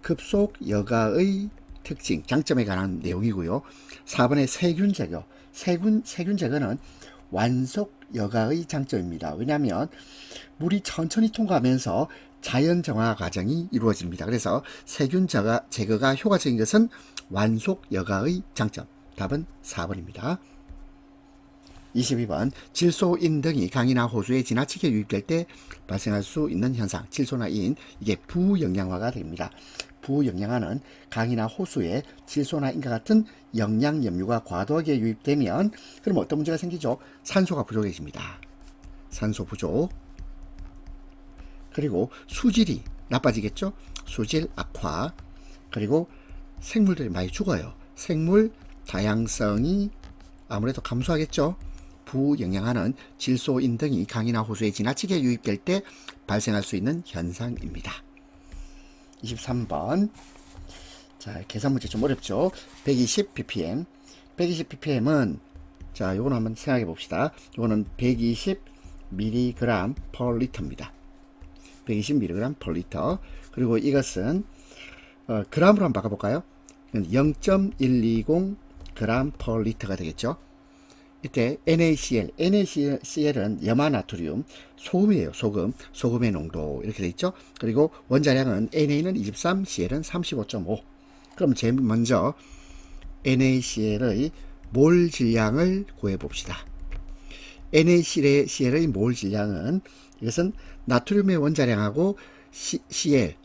급속 여가의 특징, 장점에 관한 내용이고요. 4번에 세균 제거. 세균 제거는 완속 여가의 장점입니다. 왜냐하면 물이 천천히 통과하면서 자연 정화 과정이 이루어집니다. 그래서 세균 제거가 효과적인 것은 완속 여가의 장점. 답은 4번입니다. 22번 질소인 등이 강이나 호수에 지나치게 유입될 때 발생할 수 있는 현상, 질소나 인, 이게 부영양화가 됩니다. 부영양화는 강이나 호수에 질소나 인과 같은 영양 염류가 과도하게 유입되면 그럼 어떤 문제가 생기죠? 산소가 부족해집니다. 산소 부족. 그리고 수질이 나빠지겠죠? 수질 악화. 그리고 생물들이 많이 죽어요. 생물 다양성이 아무래도 감소하겠죠? 부영양화는 질소인 등이 강이나 호수에 지나치게 유입될 때 발생할 수 있는 현상입니다. 23번. 자, 계산 문제 좀 어렵죠? 120 ppm. 120 ppm은 자, 요거는 한번 생각해 봅시다. 요거는 120 mg per liter입니다. 120 mg per liter. 그리고 이것은 gram으로 한번 바꿔볼까요? 0.120 g per liter가 되겠죠. 이때 NaCl은 염화나트륨, 소금이에요. 소금의 농도 이렇게 돼 있죠. 그리고 원자량은 Na는 23, Cl은 35.5. 그럼 제일 먼저 NaCl의 몰 질량을 구해 봅시다. NaCl의 몰 질량은 이것은 나트륨의 원자량하고 Cl의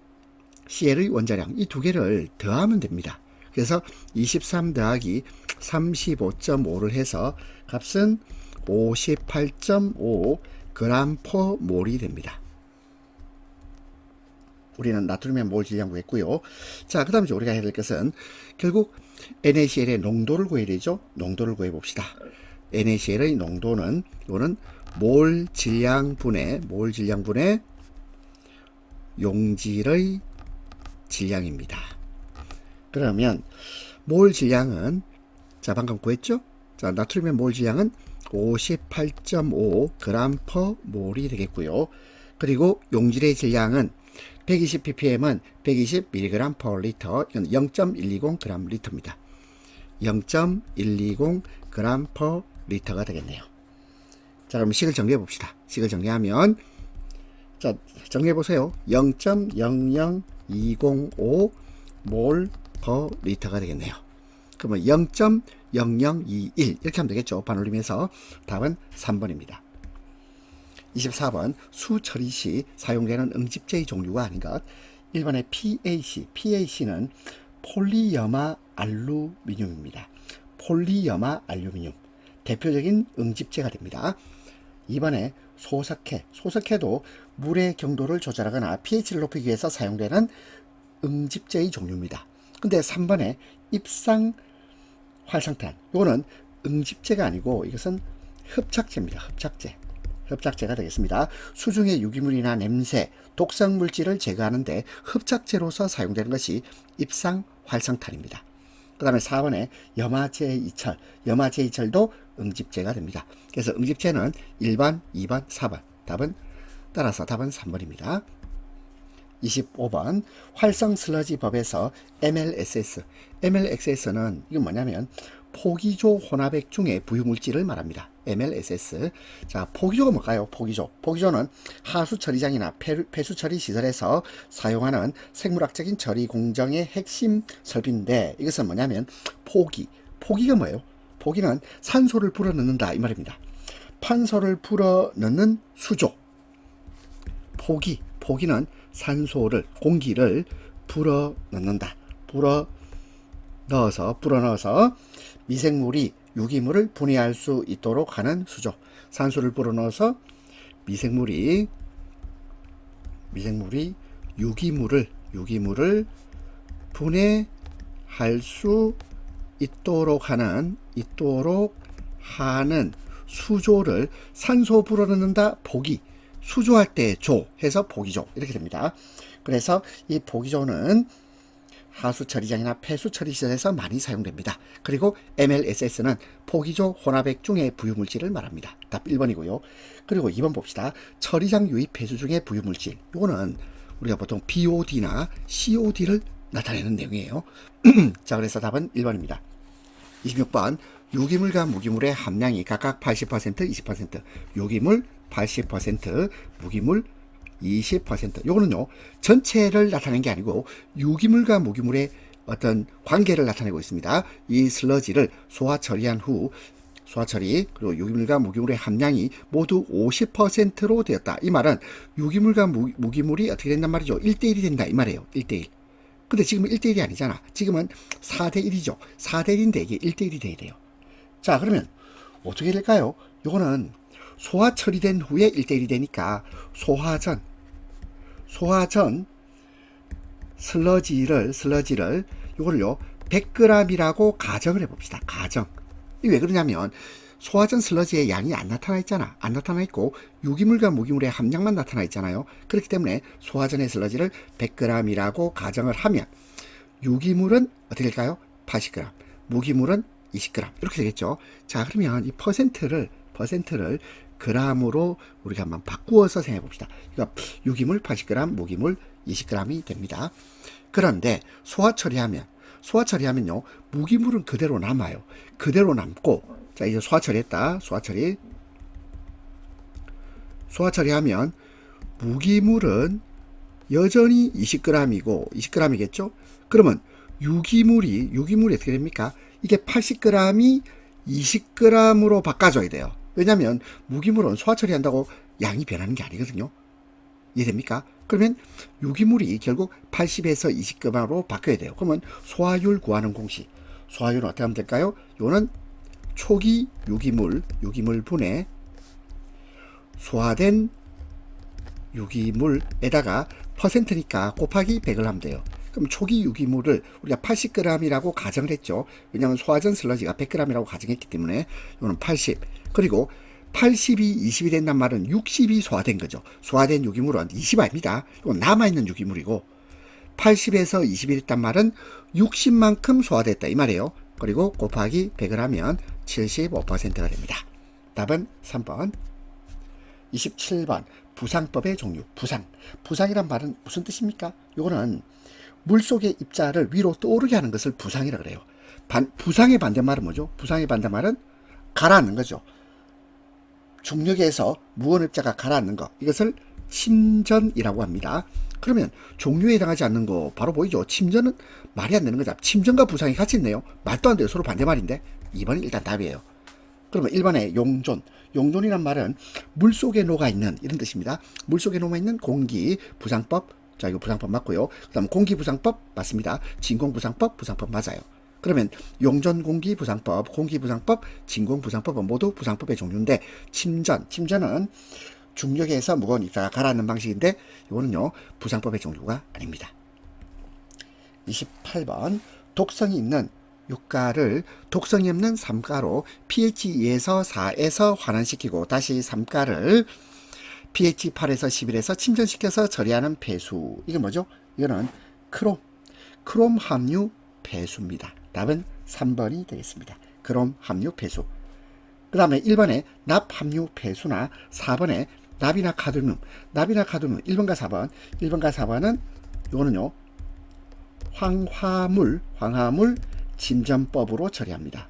원자량, 이 두 개를 더하면 됩니다. 그래서 23 더하기 35.5를 해서 값은 58.5 g per 몰이 됩니다. 우리는 나트륨의 몰 질량 구했고요. 자, 그 다음에 우리가 해야 될 것은 결국 NaCl의 농도를 구해야 되죠. 농도를 구해 봅시다. NaCl의 농도는 이거는 몰 질량분의 용질의 질량입니다. 그러면 몰 질량은 자, 방금 구했죠? 자, 나트륨의 몰 질량은 58.5 g per 몰이 되겠고요. 그리고 용질의 질량은 120 ppm은 120 mg per liter, 이건 0.120 g 리터입니다. 0.120 g per liter가 되겠네요. 자, 그럼 식을 정리해 봅시다. 식을 정리하면 자, 정리해 보세요. 0.00205 몰 per liter가 되겠네요. 그러면 0.0021 이렇게 하면 되겠죠. 반올림해서 답은 3번입니다. 24번 수처리 시 사용되는 응집제의 종류가 아닌 것. 1번의 PAC는 폴리염화 알루미늄입니다. 폴리염화 알루미늄 대표적인 응집제가 됩니다. 2번에 소석회도 물의 경도를 조절하거나 pH를 높이기 위해서 사용되는 응집제의 종류입니다. 근데 3번에 입상 활성탄, 이거는 응집제가 아니고 이것은 흡착제입니다. 흡착제가 되겠습니다. 수중의 유기물이나 냄새, 독성 물질을 제거하는데 흡착제로서 사용되는 것이 입상 활성탄입니다. 그 다음에 4번에 염화제이철도 응집제가 됩니다. 그래서 응집제는 1번, 2번, 4번. 따라서 답은 3번입니다. 25번 활성 슬러지 법에서 MLSS는 이건 뭐냐면 포기조 혼합액 중의 부유물질을 말합니다. MLSS. 자, 포기조가 뭘까요? 포기조는 하수 처리장이나 폐수 처리 시설에서 사용하는 생물학적인 처리 공정의 핵심 설비인데 이것은 뭐냐면 포기가 뭐예요? 포기는 산소를 불어넣는다 이 말입니다. 판소를 불어넣는 수조. 포기는 공기를 불어넣는다. 불어넣어서 미생물이 유기물을 분해할 수 있도록 하는 수조. 산소를 불어넣어서 미생물이 유기물을 분해할 수 있도록 하는 수조를 산소 불어넣는다. 수조할 때 조 해서 포기조 이렇게 됩니다. 그래서 이 포기조는 하수 처리장이나 폐수 처리 시설에서 많이 사용됩니다. 그리고 MLSS는 포기조 혼합액 중의 부유물질을 말합니다. 답 1번이고요. 그리고 2번 봅시다. 처리장 유입 폐수 중의 부유물질. 이거는 우리가 보통 BOD나 COD를 나타내는 내용이에요. 자, 그래서 답은 1번입니다. 26번. 유기물과 무기물의 함량이 각각 80%, 20%. 유기물 80%, 무기물 20%. 요거는요, 전체를 나타낸 게 아니고 유기물과 무기물의 어떤 관계를 나타내고 있습니다. 이 슬러지를 소화 처리한 후 소화 처리 그리고 유기물과 무기물의 함량이 모두 50%로 되었다. 이 말은 유기물과 무기물이 어떻게 된단 말이죠? 1대1이 된다 이 말이에요. 1대1. 근데 지금은 1대1이 아니잖아. 지금은 4대1이죠. 4대1인데 이게 1대1이 돼야 돼요. 자, 그러면 어떻게 될까요? 요거는 소화 처리된 후에 1대1이 되니까 소화 전 슬러지를 요걸요 100g이라고 가정을 해봅시다. 가정. 이게 왜 그러냐면 소화 전 슬러지의 양이 안 나타나 있잖아. 안 나타나 있고 유기물과 무기물의 함량만 나타나 있잖아요. 그렇기 때문에 소화 전의 슬러지를 100g이라고 가정을 하면 유기물은 어떻게 될까요? 80g, 무기물은 20g 이렇게 되겠죠. 자, 그러면 이 퍼센트를 g으로 우리가 한번 바꾸어서 생각해 봅시다. 그러니까 유기물 80g, 무기물 20g이 됩니다. 그런데 소화 처리하면요 무기물은 그대로 남아요. 그대로 남고, 자, 이제 소화 처리했다. 소화 처리하면 무기물은 여전히 20g이고 20g이겠죠. 그러면 유기물이 어떻게 됩니까? 이게 80g이 20g으로 바꿔줘야 돼요. 왜냐하면 무기물은 소화 처리한다고 양이 변하는 게 아니거든요. 이해됩니까? 그러면 유기물이 결국 80에서 20g으로 바뀌어야 돼요. 그러면 소화율 구하는 공식. 소화율은 어떻게 하면 될까요? 요는 초기 유기물분의 소화된 유기물에다가 퍼센트니까 곱하기 100을 하면 돼요. 그럼 초기 유기물을 우리가 80g이라고 가정을 했죠. 왜냐하면 소화전 슬러지가 100g이라고 가정했기 때문에 이거는 80. 그리고 80이 20이 된단 말은 60이 소화된 거죠. 소화된 유기물은 20 아닙니다. 이건 남아있는 유기물이고 80에서 20이 됐단 말은 60만큼 소화됐다 이 말이에요. 그리고 곱하기 100을 하면 75%가 됩니다. 답은 3번. 27번. 부상법의 종류. 부상이란 말은 무슨 뜻입니까? 이거는 물속의 입자를 위로 떠오르게 하는 것을 부상이라고 그래요. 부상의 반대말은 뭐죠? 부상의 반대말은 가라앉는 거죠. 중력에서 무거운 입자가 가라앉는 것. 이것을 침전이라고 합니다. 그러면 종류에 해당하지 않는 거 바로 보이죠? 침전은 말이 안 되는 거죠. 침전과 부상이 같이 있네요. 말도 안 돼요. 서로 반대말인데. 2번이 일단 답이에요. 그러면 1번에 용존. 용존이란 말은 물속에 녹아있는 이런 뜻입니다. 물속에 녹아있는 공기 부상법. 자, 이거 부상법 맞고요. 그 다음 공기부상법 맞습니다. 진공부상법, 부상법 맞아요. 그러면 용존 공기부상법, 공기부상법, 진공부상법은 모두 부상법의 종류인데 침전은 중력에서 무거운 입자가 가라앉는 방식인데 이거는요 부상법의 종류가 아닙니다. 28번. 독성이 있는 육가를 독성이 없는 삼가로 pH 2에서 4에서 환원시키고 다시 삼가를 pH 8에서 11에서 침전시켜서 처리하는 폐수. 이게 뭐죠? 이거는 크롬 함유 폐수입니다. 답은 3번이 되겠습니다. 크롬 함유 폐수. 그 다음에 1번에 납 함유 폐수나 4번에 납이나 카드뮴 1번과 4번은 이거는요 황화물 침전법으로 처리합니다.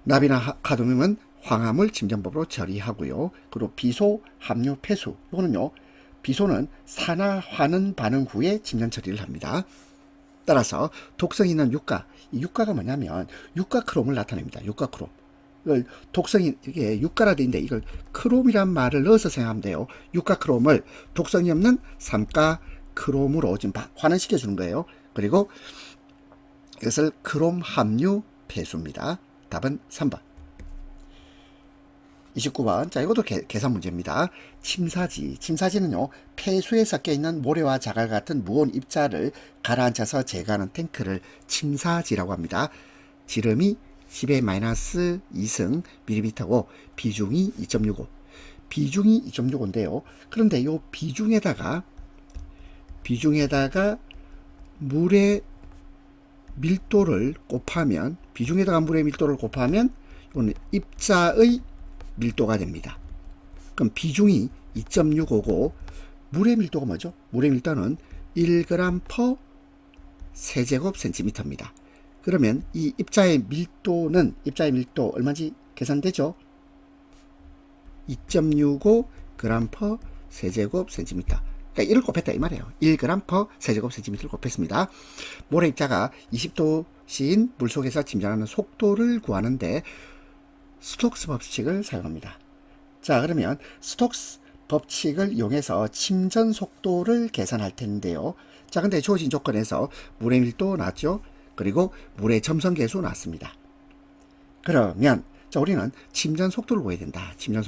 납이나 카드뮴은 황화물 침전법으로 처리하고요. 그리고 비소 함유 폐수. 이거는요 비소는 산화 환원 반응 후에 침전 처리를 합니다. 따라서 독성 있는 육가. 이 육가가 뭐냐면 육가 크롬을 나타냅니다. 육가 크롬. 이걸 독성이 이게 육가라 돼 있는데 이걸 크롬이란 말을 넣어서 생각하면 돼요. 육가 크롬을 독성이 없는 삼가 크롬으로 지금 환원시켜 주는 거예요. 그리고 이것을 크롬 함유 폐수입니다. 답은 3번. 29번. 자, 이것도 계산 문제입니다. 침사지는요, 폐수에 섞여 있는 모래와 자갈 같은 무거운 입자를 가라앉혀서 제거하는 탱크를 침사지라고 합니다. 지름이 10의 마이너스 2승 밀리미터고 비중이 2.65. 비중이 2.65인데요. 그런데 이 비중에다가 물의 밀도를 곱하면, 비중에다가 물의 밀도를 곱하면 이거는 입자의 밀도가 됩니다. 그럼 비중이 2.65고 물의 밀도가 뭐죠? 물의 밀도는 1g per 세제곱센티미터입니다. 그러면 이 입자의 밀도 얼마인지 계산되죠? 2.65g per 세제곱센티미터. 그러니까 1을 곱했다 이 말이에요. 1g per 세제곱센티미터를 곱했습니다. 모래 입자가 20도씨인 물속에서 침전하는 속도를 구하는데 스톡스 법칙을 사용합니다. 자, 그러면 스톡스 법칙을 이용해서 침전 속도를 계산할 텐데요. 자, 근데 주어진 조건에서 물의 밀도 나왔죠? 그리고 물의 점성 계수 나왔습니다. 그러면 자, 우리는 침전 속도를 구해야 된다. 침전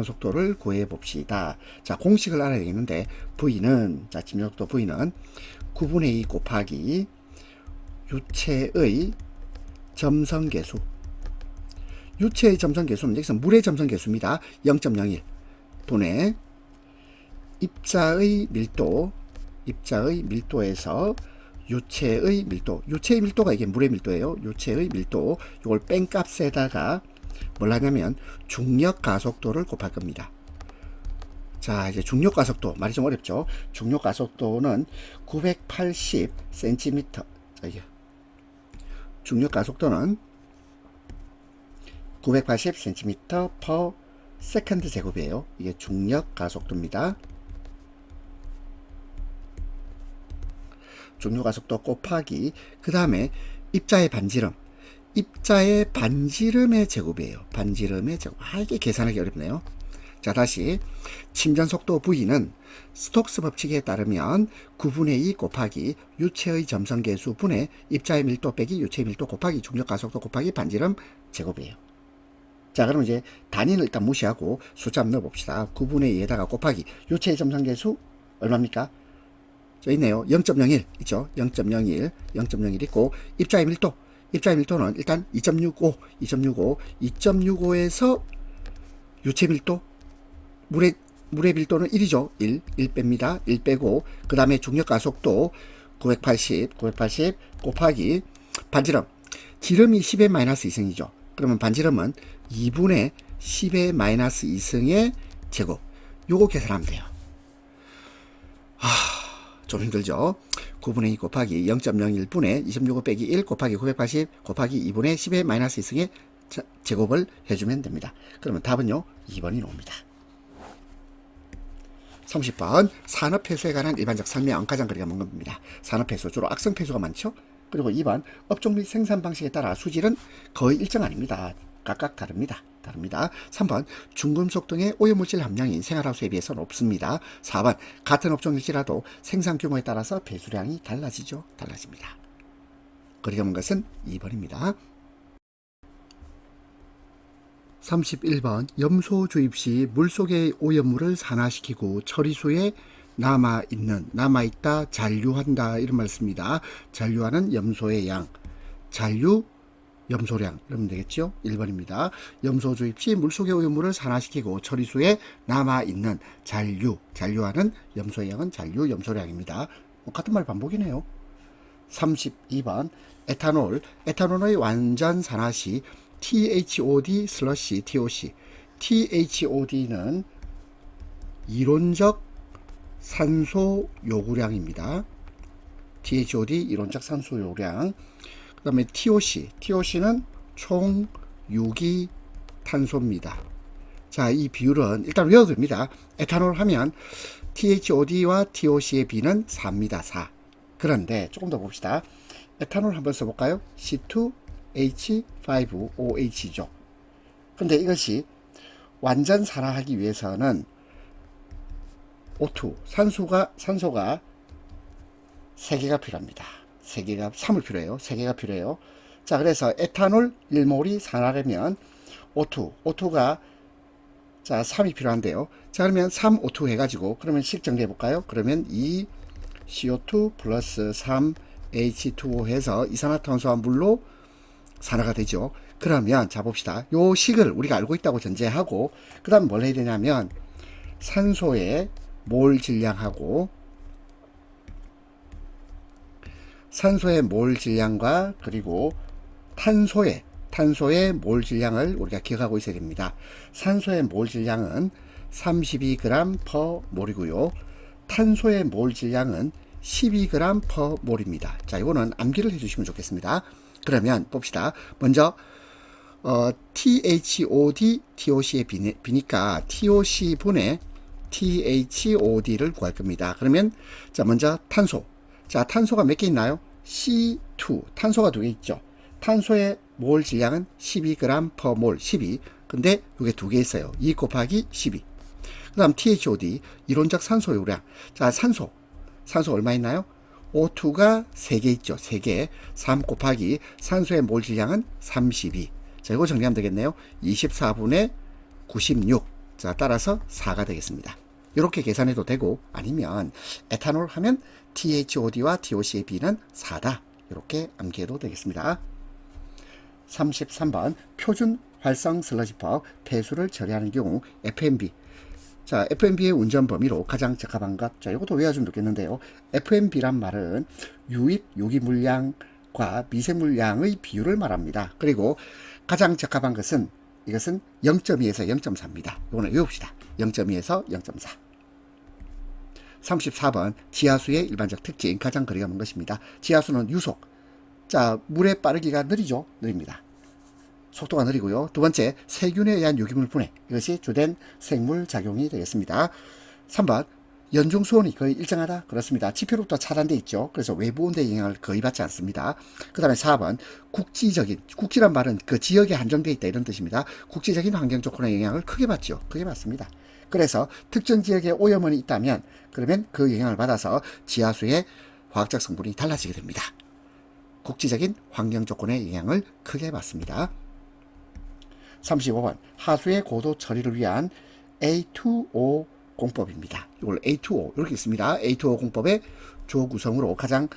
속도를 구해 봅시다. 자, 공식을 알아야 되겠는데 V는, 자, 침전 속도 V는 9분의 2 곱하기 유체의 점성 계수. 유체의 점성 계수는 여기서 물의 점성 계수입니다. 0.01 분의 입자의 밀도에서 유체의 밀도가 이게 물의 밀도예요. 유체의 밀도, 이걸 뺀 값에다가 뭘 하냐면 중력 가속도를 곱할 겁니다. 자, 이제 중력 가속도, 말이 좀 어렵죠. 중력 가속도는 980cm. 중력 가속도는 980cm per 세컨드 제곱이에요. 이게 중력 가속도입니다. 중력 가속도 곱하기 그 다음에 입자의 반지름의 제곱이에요. 반지름의 제곱. 이게 계산하기 어렵네요. 자, 다시 침전 속도 V는 스톡스 법칙에 따르면 9분의 2 곱하기 유체의 점성계수 분의 입자의 밀도 빼기 유체의 밀도 곱하기 중력 가속도 곱하기 반지름 제곱이에요. 자, 그럼 이제 단위는 일단 무시하고 숫자 넣어 봅시다. 9분의 2에다가 곱하기 유체의 점성계수 얼마입니까? 저 있네요. 0.01 있죠. 0.01 있고 입자의 밀도는 일단 2.65에서 유체 밀도 물의 밀도는 1이죠. 1 뺍니다. 1 빼고 그 다음에 중력 가속도 980 곱하기 반지름. 지름이 10의 마이너스 2승이죠. 그러면 반지름은 2분의 10의 마이너스 2승의 제곱. 요거 계산하면 돼요. 좀 힘들죠. 9분의 2 곱하기 0.01분의 2.65 빼기 1 곱하기 980 곱하기 2분의 10의 마이너스 2승의 제곱을 해주면 됩니다. 그러면 답은요 2번이 나옵니다. 30번 산업폐수에 관한 일반적 설명 가장거리가 먼 겁니다. 산업폐수 주로 악성폐수가 많죠. 그리고 2번 업종 및 생산 방식에 따라 수질은 거의 일정 아닙니다. 각각 다릅니다. 3번 중금속 등의 오염물질 함량이 생활하수에 비해서 높습니다. 4번 같은 업종일지라도 생산 규모에 따라서 배수량이 달라집니다. 거리가 먼 것은 2번입니다. 31번 염소 주입 시 물속의 오염물을 산화시키고 처리소에 남아있다, 잔류한다 이런 말 씁니다. 잔류하는 염소의 양, 염소량 이러면 되겠죠. 1번입니다. 염소 주입 시 물속의 오염물을 산화시키고 처리소에 남아있는 잔류하는 염소의 양은 염소량입니다. 같은 말 반복이네요. 32번 에탄올의 완전 산화 시 THOD 슬러시 TOC. THOD는 이론적 산소 요구량입니다. THOD 이론적 산소 요구량. 그 다음에 TOC는 총 유기 탄소입니다. 자, 이 비율은 일단 외워도 됩니다. 에탄올 하면 THOD와 TOC의 비는 4입니다. 4. 그런데 조금 더 봅시다. 에탄올 한번 써볼까요? C2H5OH죠. 근데 이것이 완전 산화하기 위해서는 O2, 산소가 3개가 필요합니다. 3을 필요해요. 3개가 필요해요. 자, 그래서 에탄올 1몰이 산화되면 O2가 자, 3이 필요한데요. 자, 그러면 3O2 해가지고 그러면 식 정리해 볼까요? 그러면 2CO2 플러스 3H2O 해서 이산화탄소와 물로 산화가 되죠. 그러면 자 봅시다. 요 식을 우리가 알고 있다고 전제하고 그 다음 뭘 해야 되냐면 산소의 몰 질량하고 산소의 몰 질량과 그리고 탄소의 몰 질량을 우리가 기억하고 있어야 됩니다. 산소의 몰 질량은 32g per 몰이고요. 탄소의 몰 질량은 12g per 몰입니다. 자, 이거는 암기를 해주시면 좋겠습니다. 그러면 봅시다. 먼저 THOD, TOC의 비니까 TOC분의 THOD를 구할 겁니다. 그러면 자 먼저 탄소. 자 탄소가 몇 개 있나요? C2. 탄소가 2개 있죠. 탄소의 몰 질량은 12g per 몰 12. 근데 이게 2개 있어요. 2 곱하기 12. 그 다음 THOD 이론적 산소 요량. 자 산소 얼마 있나요? O2가 3개 있죠. 3개. 3 곱하기 산소의 몰 질량은 32. 자, 이거 정리하면 되겠네요. 24분의 96. 자, 따라서 4가 되겠습니다. 이렇게 계산해도 되고, 아니면 에탄올 하면 THOD와 TOC의 비는 4다. 이렇게 암기해도 되겠습니다. 33번 표준 활성 슬러지법 폐수를 처리하는 경우 FMB. 자, FMB의 운전 범위로 가장 적합한 것. 자, 이것도 외워주면 좋겠는데요. FMB란 말은 유입 유기 물량과 미세 물량의 비율을 말합니다. 그리고 가장 적합한 것은 이것은 0.2에서 0.4입니다. 이거는 외웁시다. 0.2에서 0.4. 34번 지하수의 일반적 특징 가장 거리가 먼 것입니다. 지하수는 유속. 자, 물의 빠르기가 느립니다. 속도가 느리고요. 두 번째, 세균에 의한 유기물 분해. 이것이 주된 생물 작용이 되겠습니다. 3번, 연중 수온이 거의 일정하다. 그렇습니다. 지표로부터 차단되어 있죠. 그래서 외부 온도의 영향을 거의 받지 않습니다. 그 다음에 4번, 국지란 말은 그 지역에 한정되어 있다 이런 뜻입니다. 국지적인 환경 조건의 영향을 크게 받죠. 크게 받습니다. 그래서 특정 지역에 오염원이 있다면 그러면 그 영향을 받아서 지하수의 화학적 성분이 달라지게 됩니다. 국지적인 환경 조건의 영향을 크게 받습니다. 35번 하수의 고도 처리를 위한 A2O 공법입니다. 이걸 A2O 이렇게 있습니다. A2O 공법의 조구성으로 가장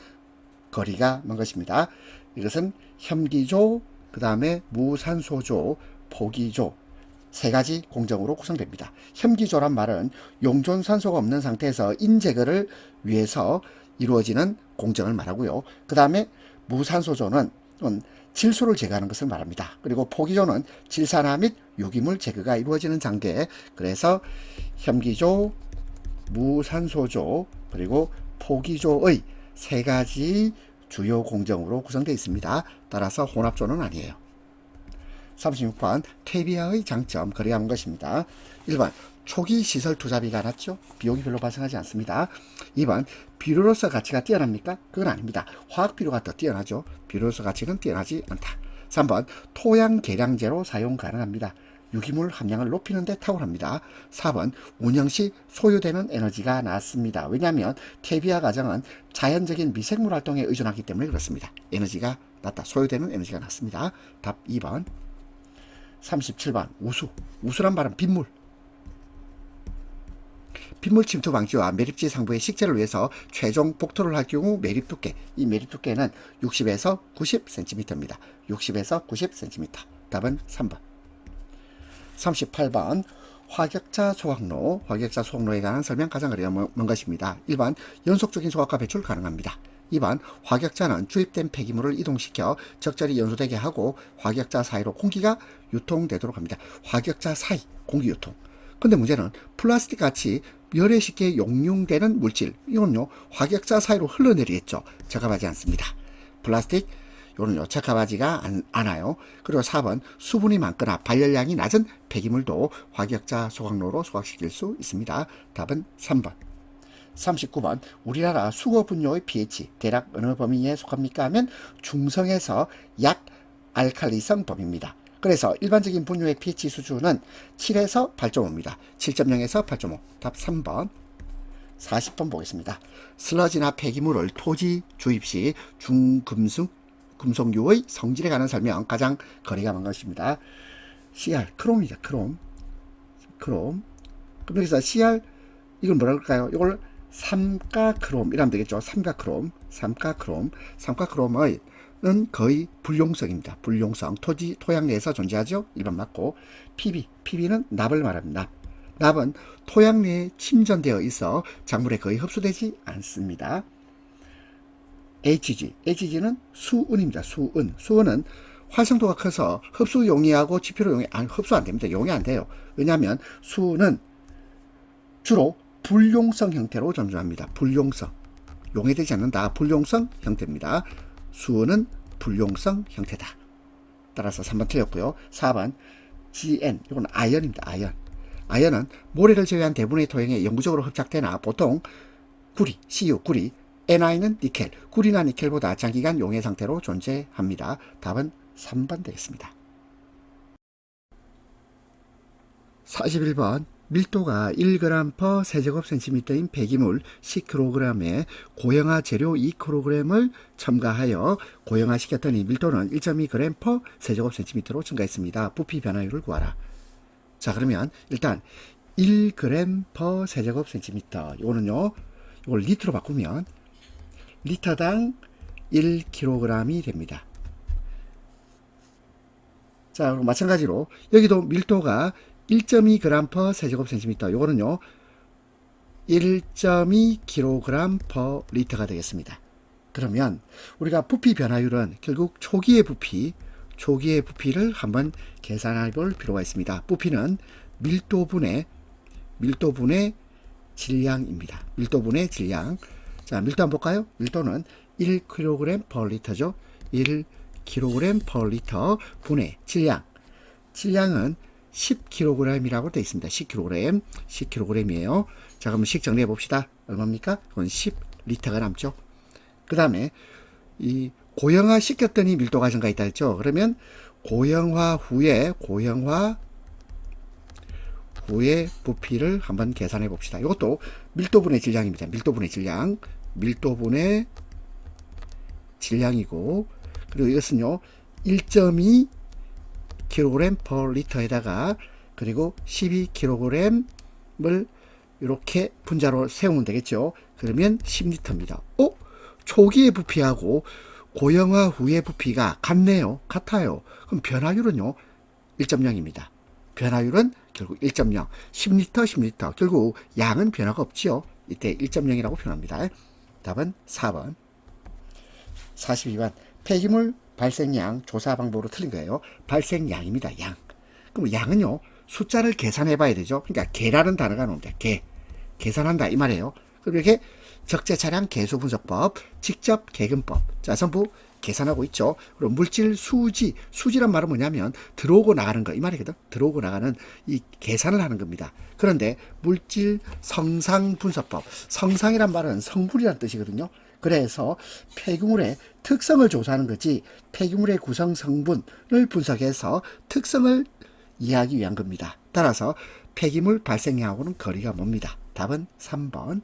거리가 먼 것입니다. 이것은 혐기조, 그 다음에 무산소조, 포기조 세 가지 공정으로 구성됩니다. 혐기조란 말은 용존산소가 없는 상태에서 인제거를 위해서 이루어지는 공정을 말하고요. 그 다음에 무산소조는 질소를 제거하는 것을 말합니다. 그리고 포기조는 질산화 및 유기물 제거가 이루어지는 단계. 그래서 혐기조, 무산소조, 그리고 포기조의 세 가지 주요 공정으로 구성되어 있습니다. 따라서 혼합조는 아니에요. 36번 퇴비화의 장점 거리가 먼 것입니다. 1번 초기 시설 투자비가 낮죠. 비용이 별로 발생하지 않습니다. 2번 비료로서 가치가 뛰어납니까? 그건 아닙니다. 화학 비료가 더 뛰어나죠. 비료로서 가치는 뛰어나지 않다. 3번 토양 계량제로 사용 가능합니다. 유기물 함량을 높이는 데 탁월합니다. 4번 운영 시 소요되는 에너지가 낮습니다. 왜냐하면 퇴비화 과정은 자연적인 미생물 활동에 의존하기 때문에 그렇습니다. 에너지가 낮다. 소요되는 에너지가 낮습니다. 답 2번. 37번 우수란 말은 빗물 침투 방지와 매립지 상부의 식재를 위해서 최종 복토를 할 경우 매립 두께. 이 매립 두께는 60에서 90cm입니다. 60에서 90cm. 답은 3번. 38번 화격자 소각로에 관한 설명 가장 거리가 먼 것입니다. 1번 연속적인 소각과 배출 가능합니다. 2번 화격자는 주입된 폐기물을 이동시켜 적절히 연소되게 하고 화격자 사이로 공기가 유통되도록 합니다. 화격자 사이 공기 유통. 근데 문제는 플라스틱 같이 열에 쉽게 용융되는 물질, 이건요 화격자 사이로 흘러내리겠죠. 적합하지 않습니다. 플라스틱 요는요 적합하지가 않아요. 그리고 4번 수분이 많거나 발열량이 낮은 폐기물도 화격자 소각로로 소각시킬 수 있습니다. 답은 3번. 39번 우리나라 수거 분뇨의 pH 대략 어느 범위에 속합니까 하면 중성에서 약 알칼리성 범위입니다. 그래서 일반적인 분뇨의 pH 수준은 7에서 8.5입니다. 7.0에서 8.5. 답 3번. 40번 보겠습니다. 슬러지나 폐기물을 토지 주입 시 중금속류의 성질에 관한 설명 가장 거리가 먼 것입니다. CR 크롬이죠. 크롬. 그럼 여기서 CR 이걸 뭐라 그럴까요? 이걸 삼가크롬 이라면 되겠죠. 삼가크롬 삼가크롬. 삼가크롬은 거의 불용성입니다. 불용성. 토양 내에서 존재하죠. 1번 맞고. PB는 납을 말합니다. 납은 토양 내에 침전되어 있어 작물에 거의 흡수되지 않습니다. HG는 수은입니다. 수은은 활성도가 커서 흡수 용이하고 지표로 흡수 안 됩니다. 용이 안 돼요. 왜냐하면 수는 주로 불용성 형태로 존재합니다. 불용성. 용해되지 않는다. 불용성 형태입니다. 수는 불용성 형태다. 따라서 3번 틀렸고요. 4번 GN. 이건 아연입니다. 아연은 모래를 제외한 대부분의 토양에 영구적으로 흡착되나 보통 구리, Cu, 구리, Ni는 니켈, 구리나 니켈보다 장기간 용해 상태로 존재합니다. 답은 3번 되겠습니다. 41번 밀도가 1g 세제곱센티미터인 폐기물 10kg에 고형화 재료 2kg을 첨가하여 고형화시켰더니 밀도는 1.2g 세제곱센티미터로 증가했습니다. 부피 변화율을 구하라. 자, 그러면 일단 1g 세제곱센티미터 이거는요, 이걸 리터로 바꾸면 리터당 1kg이 됩니다. 자, 그럼 마찬가지로 여기도 밀도가 1.2g 세제곱센티미터 요거는요 1.2kg 리터가 되겠습니다. 그러면 우리가 부피 변화율은 결국 초기의 부피를 한번 계산해 볼 필요가 있습니다. 부피는 밀도분의 질량입니다. 밀도분의 질량. 자, 밀도 한번 볼까요? 밀도는 1kg/L죠. 1kg/L 분의 질량은 10kg이라고 되어 있습니다. 10kg이에요. 자, 그러면 식 정리해 봅시다. 얼마입니까? 그건 10리터가 남죠. 그 다음에 이 고형화 시켰더니 밀도가 증가했다 했죠. 그러면 고형화 후에 부피를 한번 계산해 봅시다. 이것도 밀도분의 질량입니다. 밀도분의 질량이고, 그리고 이것은요 1.2kg/L에다가 그리고 12kg을 이렇게 분자로 세우면 되겠죠. 그러면 10리터입니다. 초기의 부피하고 고형화 후의 부피가 같아요. 그럼 변화율은요 1.0입니다. 변화율은 결국 1.0, 10리터. 결국 양은 변화가 없지요. 이때 1.0이라고 표현합니다. 답은 4번. 42번 폐기물 발생량 조사 방법으로 틀린 거예요. 발생량입니다. 양. 그럼 양은요 숫자를 계산해 봐야 되죠. 그러니까 개라는 단어가 나옵니다. 계산한다 이 말이에요. 그럼 이렇게 적재차량 계수분석법, 직접 계근법. 자, 전부 계산하고 있죠. 그리고 물질 수지란 말은 뭐냐면 들어오고 나가는 거 이 말이거든. 들어오고 나가는 이 계산을 하는 겁니다. 그런데 물질 성상분석법, 성상이란 말은 성분이란 뜻이거든요. 그래서 폐기물의 특성을 조사하는 거지 폐기물의 구성 성분을 분석해서 특성을 이해하기 위한 겁니다. 따라서 폐기물 발생량하고는 거리가 멉니다. 답은 3번.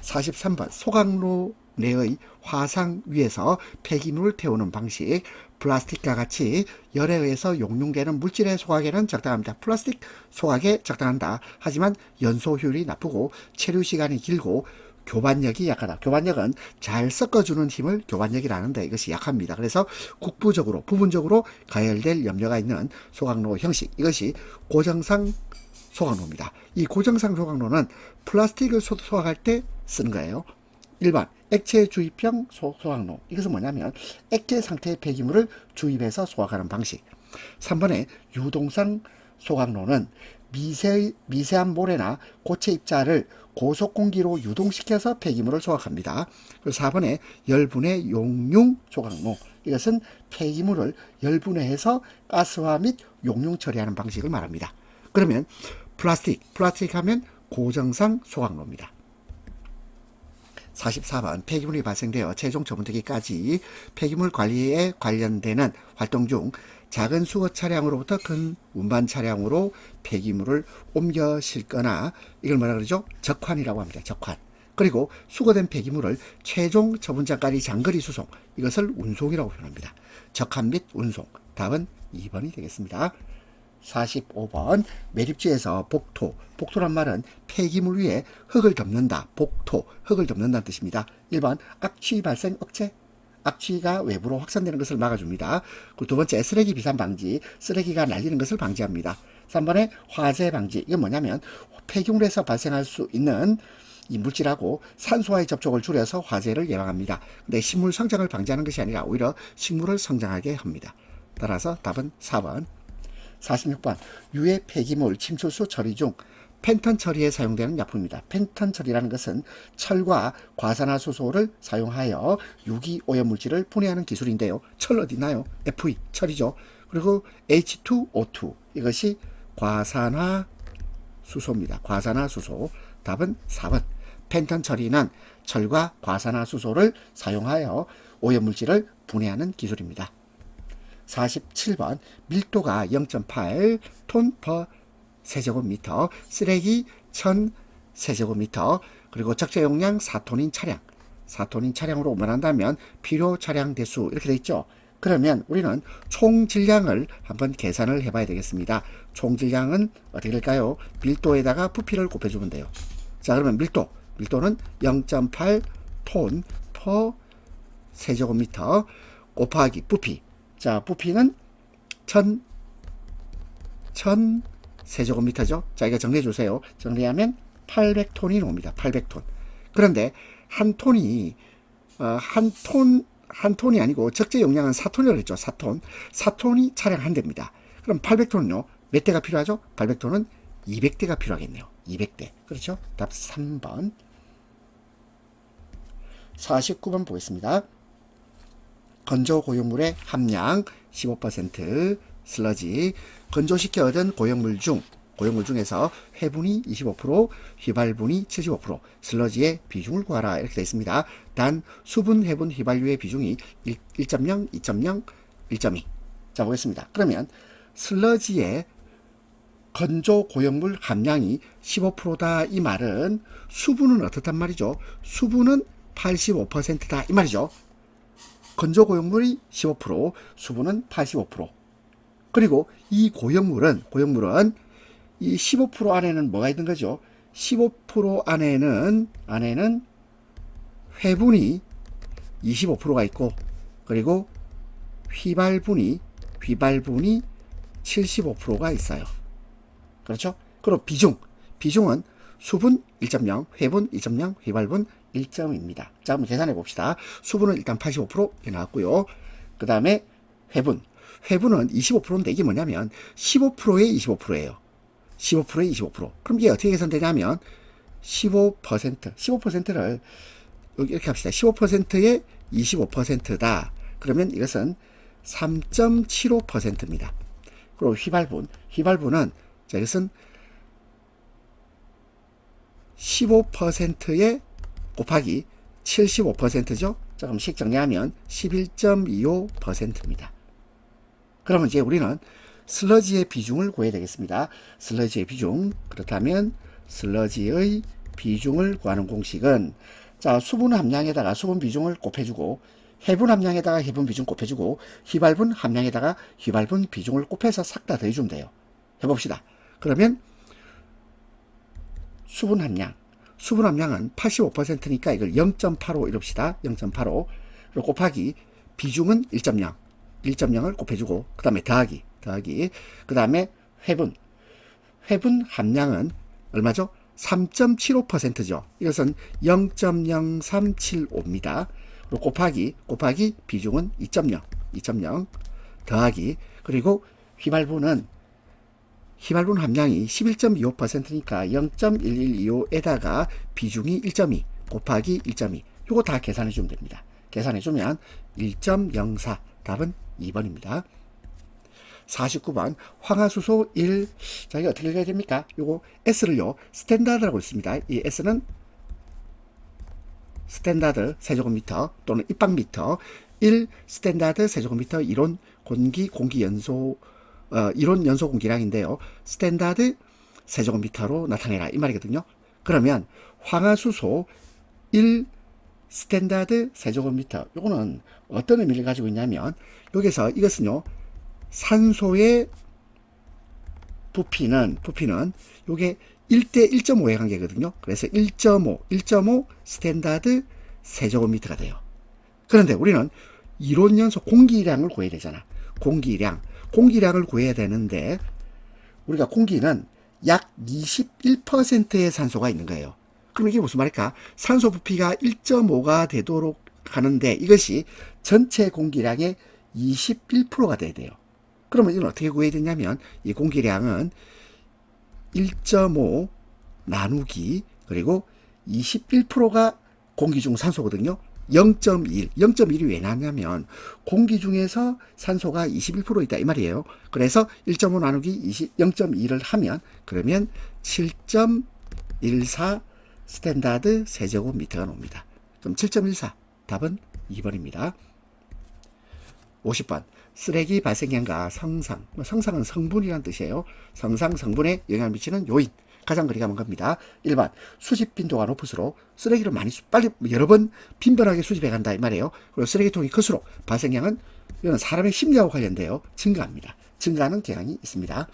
43번 소각로 내의 화상 위에서 폐기물을 태우는 방식. 플라스틱과 같이 열에 의해서 용융되는 물질의 소각에는 적당합니다. 플라스틱 소각에 적당한다. 하지만 연소 효율이 나쁘고 체류 시간이 길고 교반력이 약하다. 교반력은 잘 섞어주는 힘을 교반력이라는데 이것이 약합니다. 그래서 부분적으로 가열될 염려가 있는 소각로 형식. 이것이 고정상 소각로입니다. 이 고정상 소각로는 플라스틱을 소각할 때 쓰는 거예요. 1번 액체 주입형 소각로. 이것은 뭐냐면 액체 상태의 폐기물을 주입해서 소각하는 방식. 3번의 유동상 소각로는 미세한 모래나 고체 입자를 고속 공기로 유동시켜서 폐기물을 소각합니다. 그리고 4번에 열분해 용융 소각로. 이것은 폐기물을 열분해해서 가스화 및 용융 처리하는 방식을 말합니다. 그러면 플라스틱 하면 고정상 소각로입니다. 44번 폐기물이 발생되어 최종 처분되기까지 폐기물 관리에 관련되는 활동 중 작은 수거 차량으로부터 큰 운반 차량으로 폐기물을 옮겨 실거나 이걸 뭐라 그러죠? 적환이라고 합니다. 적환. 그리고 수거된 폐기물을 최종 처분자까지 장거리 수송. 이것을 운송이라고 표현합니다. 적환 및 운송. 답은 2번이 되겠습니다. 45번 매립지에서 복토, 복토란 말은 폐기물 위에 흙을 덮는다. 복토, 흙을 덮는다는 뜻입니다. 1번 악취 발생 억제, 악취가 외부로 확산되는 것을 막아줍니다. 그리고 두 번째 쓰레기 비산 방지, 쓰레기가 날리는 것을 방지합니다. 3번에 화재 방지, 이건 뭐냐면 폐기물에서 발생할 수 있는 이 물질하고 산소와의 접촉을 줄여서 화재를 예방합니다. 근데 식물 성장을 방지하는 것이 아니라 오히려 식물을 성장하게 합니다. 따라서 답은 4번. 46번 유해 폐기물 침출수 처리 중 펜턴 처리에 사용되는 약품입니다. 펜턴 처리라는 것은 철과 과산화수소를 사용하여 유기 오염물질을 분해하는 기술인데요. 철 어디 있나요? Fe, 철이죠. 그리고 H2O2, 이것이 과산화수소입니다. 과산화수소. 답은 4번. 펜턴 처리는 철과 과산화수소를 사용하여 오염물질을 분해하는 기술입니다. 47번 밀도가 0.8톤 per 세제곱미터, 쓰레기 1000 세제곱미터, 그리고 적재 용량 4톤인 차량, 4톤인 차량으로 말한다면 필요 차량 대수 이렇게 되어 있죠. 그러면 우리는 총 질량을 한번 계산을 해봐야 되겠습니다. 총 질량은 어떻게 될까요? 밀도에다가 부피를 곱해주면 돼요. 자, 그러면 밀도는 0.8톤 per 세제곱미터 곱하기 부피. 자, 부피는 1000 세제곱미터죠. 자, 이거 정리해 주세요. 정리하면 800톤이 나옵니다. 800톤. 그런데 한 톤이 한 톤이 아니고 적재 용량은 4톤이라고 했죠. 4톤이 차량 한 대입니다. 그럼 800톤은요. 몇 대가 필요하죠? 800톤은 200대가 필요하겠네요. 200대. 그렇죠? 답 3번. 49번 보겠습니다. 건조 고용물의 함량 15%, 슬러지, 건조시켜 얻은 고용물 중에서 회분이 25%, 휘발분이 75%, 슬러지의 비중을 구하라 이렇게 되어 있습니다. 단 수분, 회분, 휘발유의 비중이 1.0, 2.0, 1.2. 자, 보겠습니다. 그러면 슬러지의 건조 고용물 함량이 15%다 이 말은 수분은 어떻단 말이죠? 수분은 85%다 이 말이죠. 건조 고용물이 15%, 수분은 85%. 그리고 이 고용물은 이 15% 안에는 뭐가 있는 거죠? 15% 안에는 회분이 25%가 있고, 그리고 휘발분이 75%가 있어요. 그렇죠? 그리고 비중은 수분 1.0, 회분 2.0, 휘발분 1점입니다. 자, 한번 계산해 봅시다. 수분은 일단 85% 나왔고요. 그 다음에 회분은 25%인데 이게 뭐냐면 15%의 25%예요. 15%의 25%. 그럼 이게 어떻게 계산되냐면 15%를 여기 이렇게 합시다. 15%의 25%다. 그러면 이것은 3.75%입니다. 그리고 휘발분은 자, 이것은 15%의 곱하기 75%죠. 자, 그럼 식 정리하면 11.25%입니다. 그러면 이제 우리는 슬러지의 비중을 구해야 되겠습니다. 슬러지의 비중. 그렇다면 슬러지의 비중을 구하는 공식은 자, 수분 함량에다가 수분 비중을 곱해주고, 해분 함량에다가 해분 비중 곱해주고, 휘발분 함량에다가 휘발분 비중을 곱해서 싹 다 더해주면 돼요. 해봅시다. 그러면 수분 함량은 85%니까 이걸 0.85 이럽시다. 0.85. 그리고 곱하기 비중은 1.0을 곱해주고, 그 다음에 더하기. 그 다음에 회분 함량은 얼마죠? 3.75%죠. 이것은 0.0375입니다. 그리고 곱하기 비중은 2.0 더하기, 그리고 휘발분 함량이 11.25%니까 0.1125에다가 비중이 1.2 곱하기 1.2. 요거 다 계산해 주면 됩니다. 계산해 주면 1.04. 답은 2번입니다. 49번 황화수소 1. 자, 이거 어떻게 읽어야 됩니까? 요거 S를요 스탠다드라고 있습니다. 이 S는 스탠다드 세제곱미터 또는 입방미터, 1 스탠다드 세제곱미터 이론 공기 연소 이론 연소 공기량인데요. 스탠다드 세제곱미터로 나타내라 이 말이거든요. 그러면 황화수소 1 스탠다드 세제곱미터, 요거는 어떤 의미를 가지고 있냐면, 여기서 이것은요 산소의 부피는 요게 1대 1.5의 관계거든요. 그래서 1.5 스탠다드 세제곱미터가 돼요. 그런데 우리는 이론 연소 공기량을 구해야 되잖아. 공기량을 구해야 되는데 우리가 공기는 약 21%의 산소가 있는 거예요. 그럼 이게 무슨 말일까? 산소 부피가 1.5가 되도록 하는데 이것이 전체 공기량의 21%가 돼야 돼요. 그러면 이건 어떻게 구해야 되냐면 이 공기량은 1.5 나누기 그리고 21%가 공기 중 산소거든요. 0.1이 왜 나왔냐면 공기 중에서 산소가 21% 있다 이 말이에요. 그래서 1.5 나누기 0.1을 하면 그러면 7.14 스탠다드 세제곱미터가 나옵니다. 그럼 7.14 답은 2번입니다. 50번 쓰레기 발생량과 성상, 성상은 성분이라는 뜻이에요. 성분에 영향을 미치는 요인 가장 거리가 먼 겁니다. 1번 수집 빈도가 높을수록 쓰레기를 빨리 여러 번 빈번하게 수집해 간다 이 말이에요. 그리고 쓰레기통이 클수록 발생량은 이건 사람의 심리하고 관련돼요. 증가합니다. 증가하는 경향이 있습니다.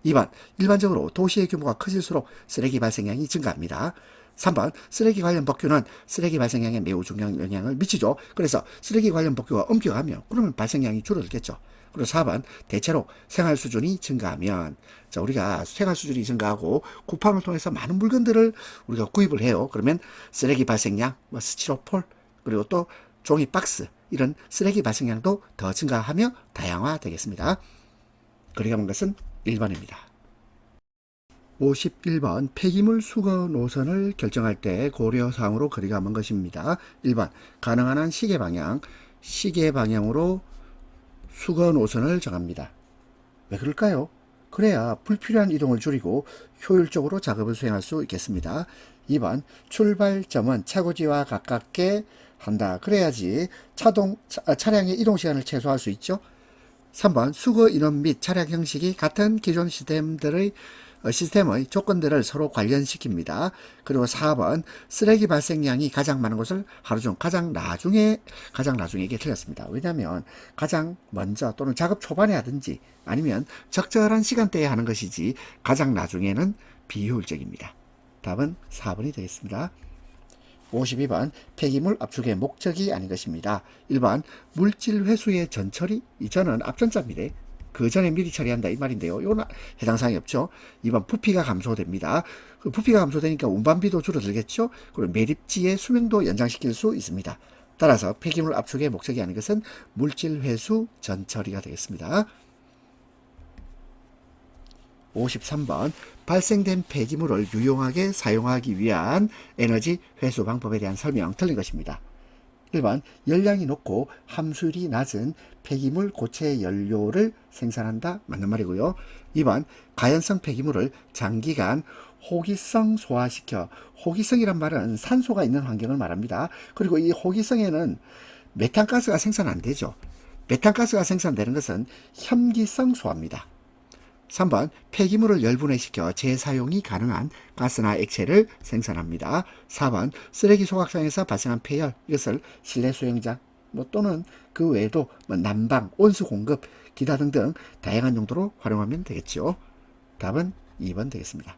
2번 일반적으로 도시의 규모가 커질수록 쓰레기 발생량이 증가합니다. 3번 쓰레기 관련 법규는 쓰레기 발생량에 매우 중요한 영향을 미치죠. 그래서 쓰레기 관련 법규가 엄격하면 그러면 발생량이 줄어들겠죠. 그리고 4번 대체로 생활 수준이 증가하면 우리가 생활 수준이 증가하고 쿠팡을 통해서 많은 물건들을 우리가 구입을 해요. 그러면 쓰레기 발생량, 스티로폴 그리고 또 종이 박스 이런 쓰레기 발생량도 더 증가하며 다양화되겠습니다. 거리가 먼 것은 1번입니다. 51번 폐기물 수거 노선을 결정할 때 고려사항으로 거리가 먼 것입니다. 1번 가능한 한 시계 방향으로 수거 노선을 정합니다. 왜 그럴까요? 그래야 불필요한 이동을 줄이고 효율적으로 작업을 수행할 수 있겠습니다. 2번 출발점은 차고지와 가깝게 한다. 그래야지 차량의 이동 시간을 최소화할 수 있죠. 3번 수거 인원 및 차량 형식이 같은 기존 시스템의 조건들을 서로 관련시킵니다. 그리고 4번 쓰레기 발생량이 가장 많은 곳을 하루 중 가장 나중에 이게 틀렸습니다. 왜냐하면 가장 먼저 또는 작업 초반에 하든지 아니면 적절한 시간대에 하는 것이지 가장 나중에는 비효율적입니다. 답은 4번이 되겠습니다. 52번 폐기물 압축의 목적이 아닌 것입니다. 1번 물질 회수의 전처리 이 전은 앞전자입니다. 그 전에 미리 처리한다 이 말인데요. 이건 해당 사항이 없죠. 2번 부피가 감소됩니다. 부피가 감소되니까 운반비도 줄어들겠죠. 그리고 매립지의 수명도 연장시킬 수 있습니다. 따라서 폐기물 압축의 목적이 아닌 것은 물질 회수 전처리가 되겠습니다. 53번 발생된 폐기물을 유용하게 사용하기 위한 에너지 회수 방법에 대한 설명 틀린 것입니다. 1번 열량이 높고 함수율이 낮은 폐기물 고체 연료를 생산한다 맞는 말이고요. 2번 가연성 폐기물을 장기간 호기성 소화시켜 호기성이란 말은 산소가 있는 환경을 말합니다. 그리고 이 호기성에는 메탄가스가 생산 안 되죠. 메탄가스가 생산되는 것은 혐기성 소화입니다. 3번 폐기물을 열분해시켜 재사용이 가능한 가스나 액체를 생산합니다. 4번 쓰레기 소각장에서 발생한 폐열 이것을 실내 수영장 또는 그 외에도 난방, 온수 공급, 기타 등등 다양한 용도로 활용하면 되겠죠. 답은 2번 되겠습니다.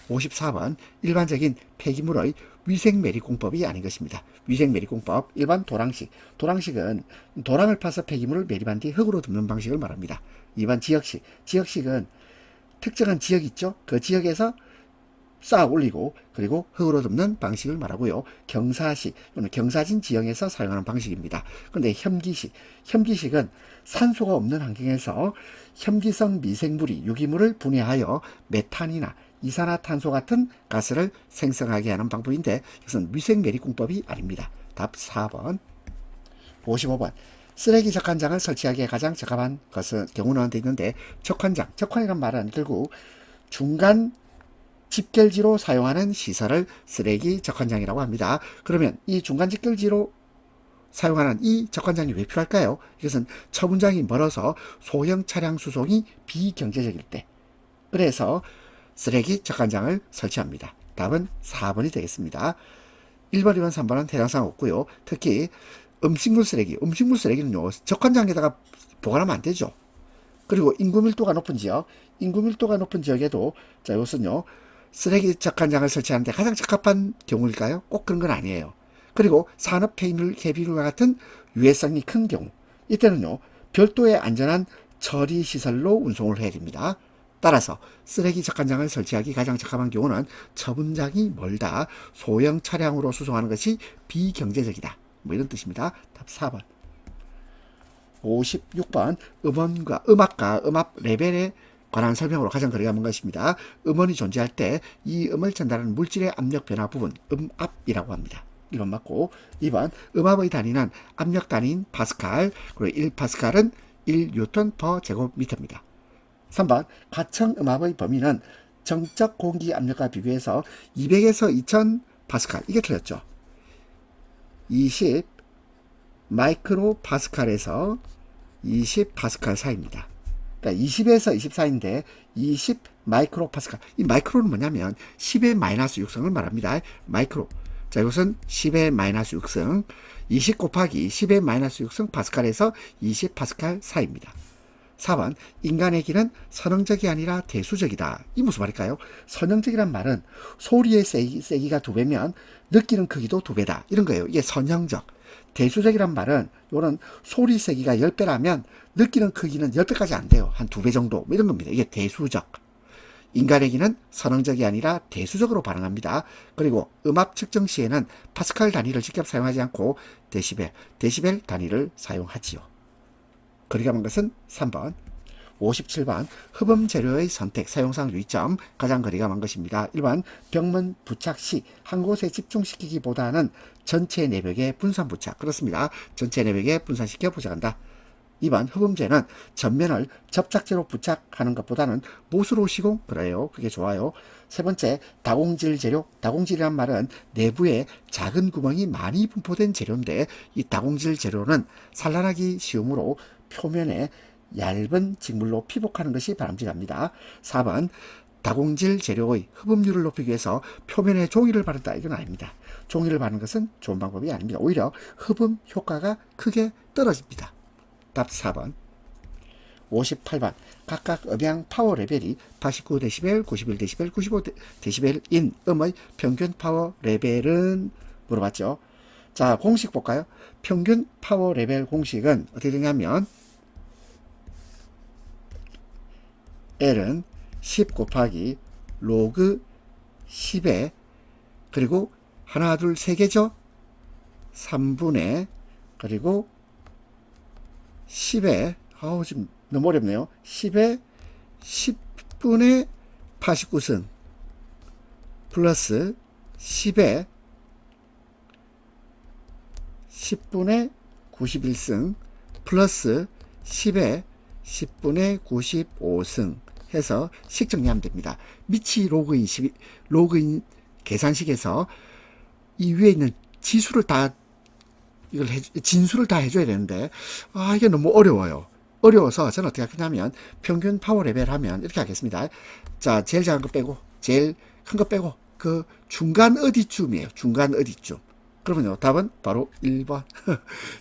54번 일반적인 폐기물의 위생 매립공법이 아닌 것입니다. 위생 매립공법 1번 도랑식은 도랑을 파서 폐기물을 매립한 뒤 흙으로 덮는 방식을 말합니다. 2번 지역식은 특정한 지역 있죠. 그 지역에서 쌓아 올리고 그리고 흙으로 덮는 방식을 말하고요. 경사식은 경사진 지형에서 사용하는 방식입니다. 그런데 혐기식은 산소가 없는 환경에서 혐기성 미생물이 유기물을 분해하여 메탄이나 이산화탄소 같은 가스를 생성하게 하는 방법인데 이것은 위생 매립공법이 아닙니다. 답 4번. 55번 쓰레기 적환장을 설치하기에 가장 적합한 경우는 돼 있는데 적환이란 말은 결국 중간 집결지로 사용하는 시설을 쓰레기 적환장이라고 합니다. 그러면 이 중간 집결지로 사용하는 이 적환장이 왜 필요할까요? 이것은 처분장이 멀어서 소형 차량 수송이 비경제적일 때 그래서 쓰레기 적환장을 설치합니다. 답은 4번이 되겠습니다. 1번, 2번, 3번은 해당 사항 없고요. 특히 음식물 쓰레기는요 적환장에다가 보관하면 안 되죠. 그리고 인구 밀도가 높은 지역, 인구 밀도가 높은 지역에도 자, 이것은요, 쓰레기 적간장을 설치하는데 가장 적합한 경우일까요? 꼭 그런 건 아니에요. 그리고 산업 폐기물과 같은 유해성이 큰 경우, 이때는요, 별도의 안전한 처리 시설로 운송을 해야 됩니다. 따라서 쓰레기 적간장을 설치하기 가장 적합한 경우는 처분장이 멀다, 소형 차량으로 수송하는 것이 비경제적이다. 뭐 이런 뜻입니다. 답 4번. 56번 음악과 음압 레벨에 관한 설명으로 가장 거리가 먼 것입니다. 음원이 존재할 때 이 음을 전달하는 물질의 압력 변화 부분 음압이라고 합니다. 1번 맞고 2번 음압의 단위는 압력 단위인 파스칼, 그리고 1파스칼은 1뉴턴 per 제곱미터입니다. 3번 가청 음압의 범위는 정적 공기 압력과 비교해서 200에서 2000 파스칼, 이게 틀렸죠. 20 마이크로 파스칼에서 20 파스칼 사이입니다. 그러니까 20에서 20 사이인데 20 마이크로 파스칼. 이 마이크로는 뭐냐면 10의 마이너스 6승을 말합니다. 마이크로. 자, 이것은 10의 마이너스 6승, 20 곱하기 10의 마이너스 6승 파스칼에서 20 파스칼 사이입니다. 4번 인간의 귀는 선형적이 아니라 대수적이다. 이 무슨 말일까요? 선형적이란 말은 소리의 세기가 2배면 느끼는 크기도 2배다. 이런 거예요. 이게 선형적. 대수적이란 말은 이거는 소리 세기가 10배라면 느끼는 크기는 10배까지 안 돼요. 한 2배 정도. 뭐 이런 겁니다. 이게 대수적. 인간의 귀는 선형적이 아니라 대수적으로 반응합니다. 그리고 음압 측정 시에는 파스칼 단위를 직접 사용하지 않고 데시벨 단위를 사용하지요. 거리가 먼 것은 3번. 57번 흡음 재료의 선택, 사용상 유의점, 가장 거리가 먼 것입니다. 1번 병문 부착 시 한 곳에 집중시키기보다는 전체 내벽에 분산 부착. 그렇습니다. 전체 내벽에 분산시켜 부착한다. 2번 흡음재는 전면을 접착제로 부착하는 것보다는 못으로 시공. 그래요. 그게 좋아요. 세 번째 다공질 재료. 다공질이란 말은 내부에 작은 구멍이 많이 분포된 재료인데 이 다공질 재료는 산란하기 쉬우므로 표면에 얇은 직물로 피복하는 것이 바람직합니다. 4번 다공질 재료의 흡음률을 높이기 위해서 표면에 종이를 바른다. 이건 아닙니다. 종이를 바르는 것은 좋은 방법이 아닙니다. 오히려 흡음 효과가 크게 떨어집니다. 답 4번. 58번 각각 음향 파워 레벨이 89dB, 91dB, 95dB인 음의 평균 파워 레벨은 물어봤죠. 자, 공식 볼까요? 평균 파워 레벨 공식은 어떻게 되냐면 L은 10 곱하기 로그 10에 그리고 하나 둘 세 개죠. 3분의 그리고 10에 지금 너무 어렵네요. 10에 10분의 89승 플러스 10에 10분의 91승 플러스 10에 10분의 95승 해서 식 정리하면 됩니다. 미치 로그인 계산식에서 이 위에 있는 지수를 다 진수를 다 해줘야 되는데 이게 너무 어려워요. 어려워서 저는 어떻게 하냐면 평균 파워 레벨 하면 이렇게 하겠습니다. 자, 제일 작은 거 빼고 제일 큰 거 빼고 그 중간 어디쯤이에요. 중간 어디쯤. 그러면요 답은 바로 1번.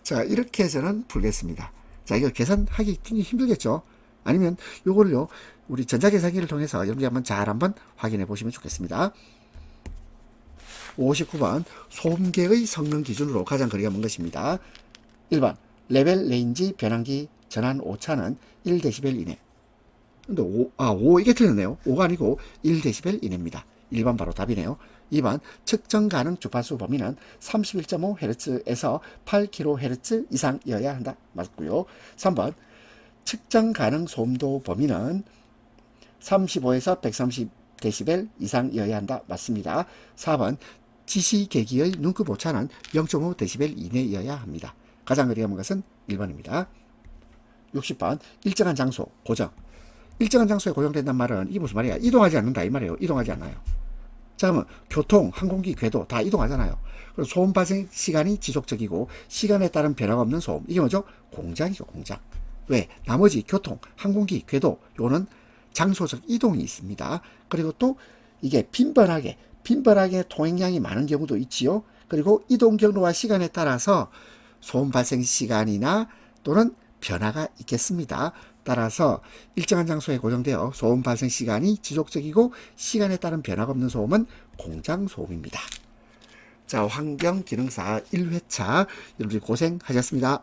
자, 이렇게 저는 풀겠습니다. 자, 이거 계산하기 굉장히 힘들겠죠. 아니면 요거를요 우리 전자계산기를 통해서 여러분들이 한번 확인해 보시면 좋겠습니다. 59번 소음계의 성능 기준으로 가장 거리가 먼 것입니다. 1번 레벨 레인지 변환기 전환 오차는 1dB 이내. 근데 5 이게 틀렸네요. 5가 아니고 1dB 이내입니다. 1번 바로 답이네요. 2번 측정 가능 주파수 범위는 31.5Hz에서 8kHz 이상이어야 한다. 맞고요. 3번 측정 가능 소음도 범위는 35에서 130dB 이상이어야 한다. 맞습니다. 4번 지시계기의 눈급 오차는 0.5dB 이내여야 합니다. 가장 거리가 먼 것은 1번입니다. 60번 일정한 장소 고정. 일정한 장소에 고정된다는 말은 이게 무슨 말이야? 이동하지 않는다 이 말이에요. 이동하지 않아요. 자, 그러면 교통, 항공기, 궤도 다 이동하잖아요. 그리고 소음 발생 시간이 지속적이고 시간에 따른 변화가 없는 소음. 이게 뭐죠? 공장이죠. 공장. 왜? 나머지 교통, 항공기, 궤도 요는 장소적 이동이 있습니다. 그리고 또 이게 빈번하게 통행량이 많은 경우도 있지요. 그리고 이동 경로와 시간에 따라서 소음 발생 시간이나 또는 변화가 있겠습니다. 따라서 일정한 장소에 고정되어 소음 발생 시간이 지속적이고 시간에 따른 변화가 없는 소음은 공장 소음입니다. 자, 환경기능사 1회차 여러분들 고생하셨습니다.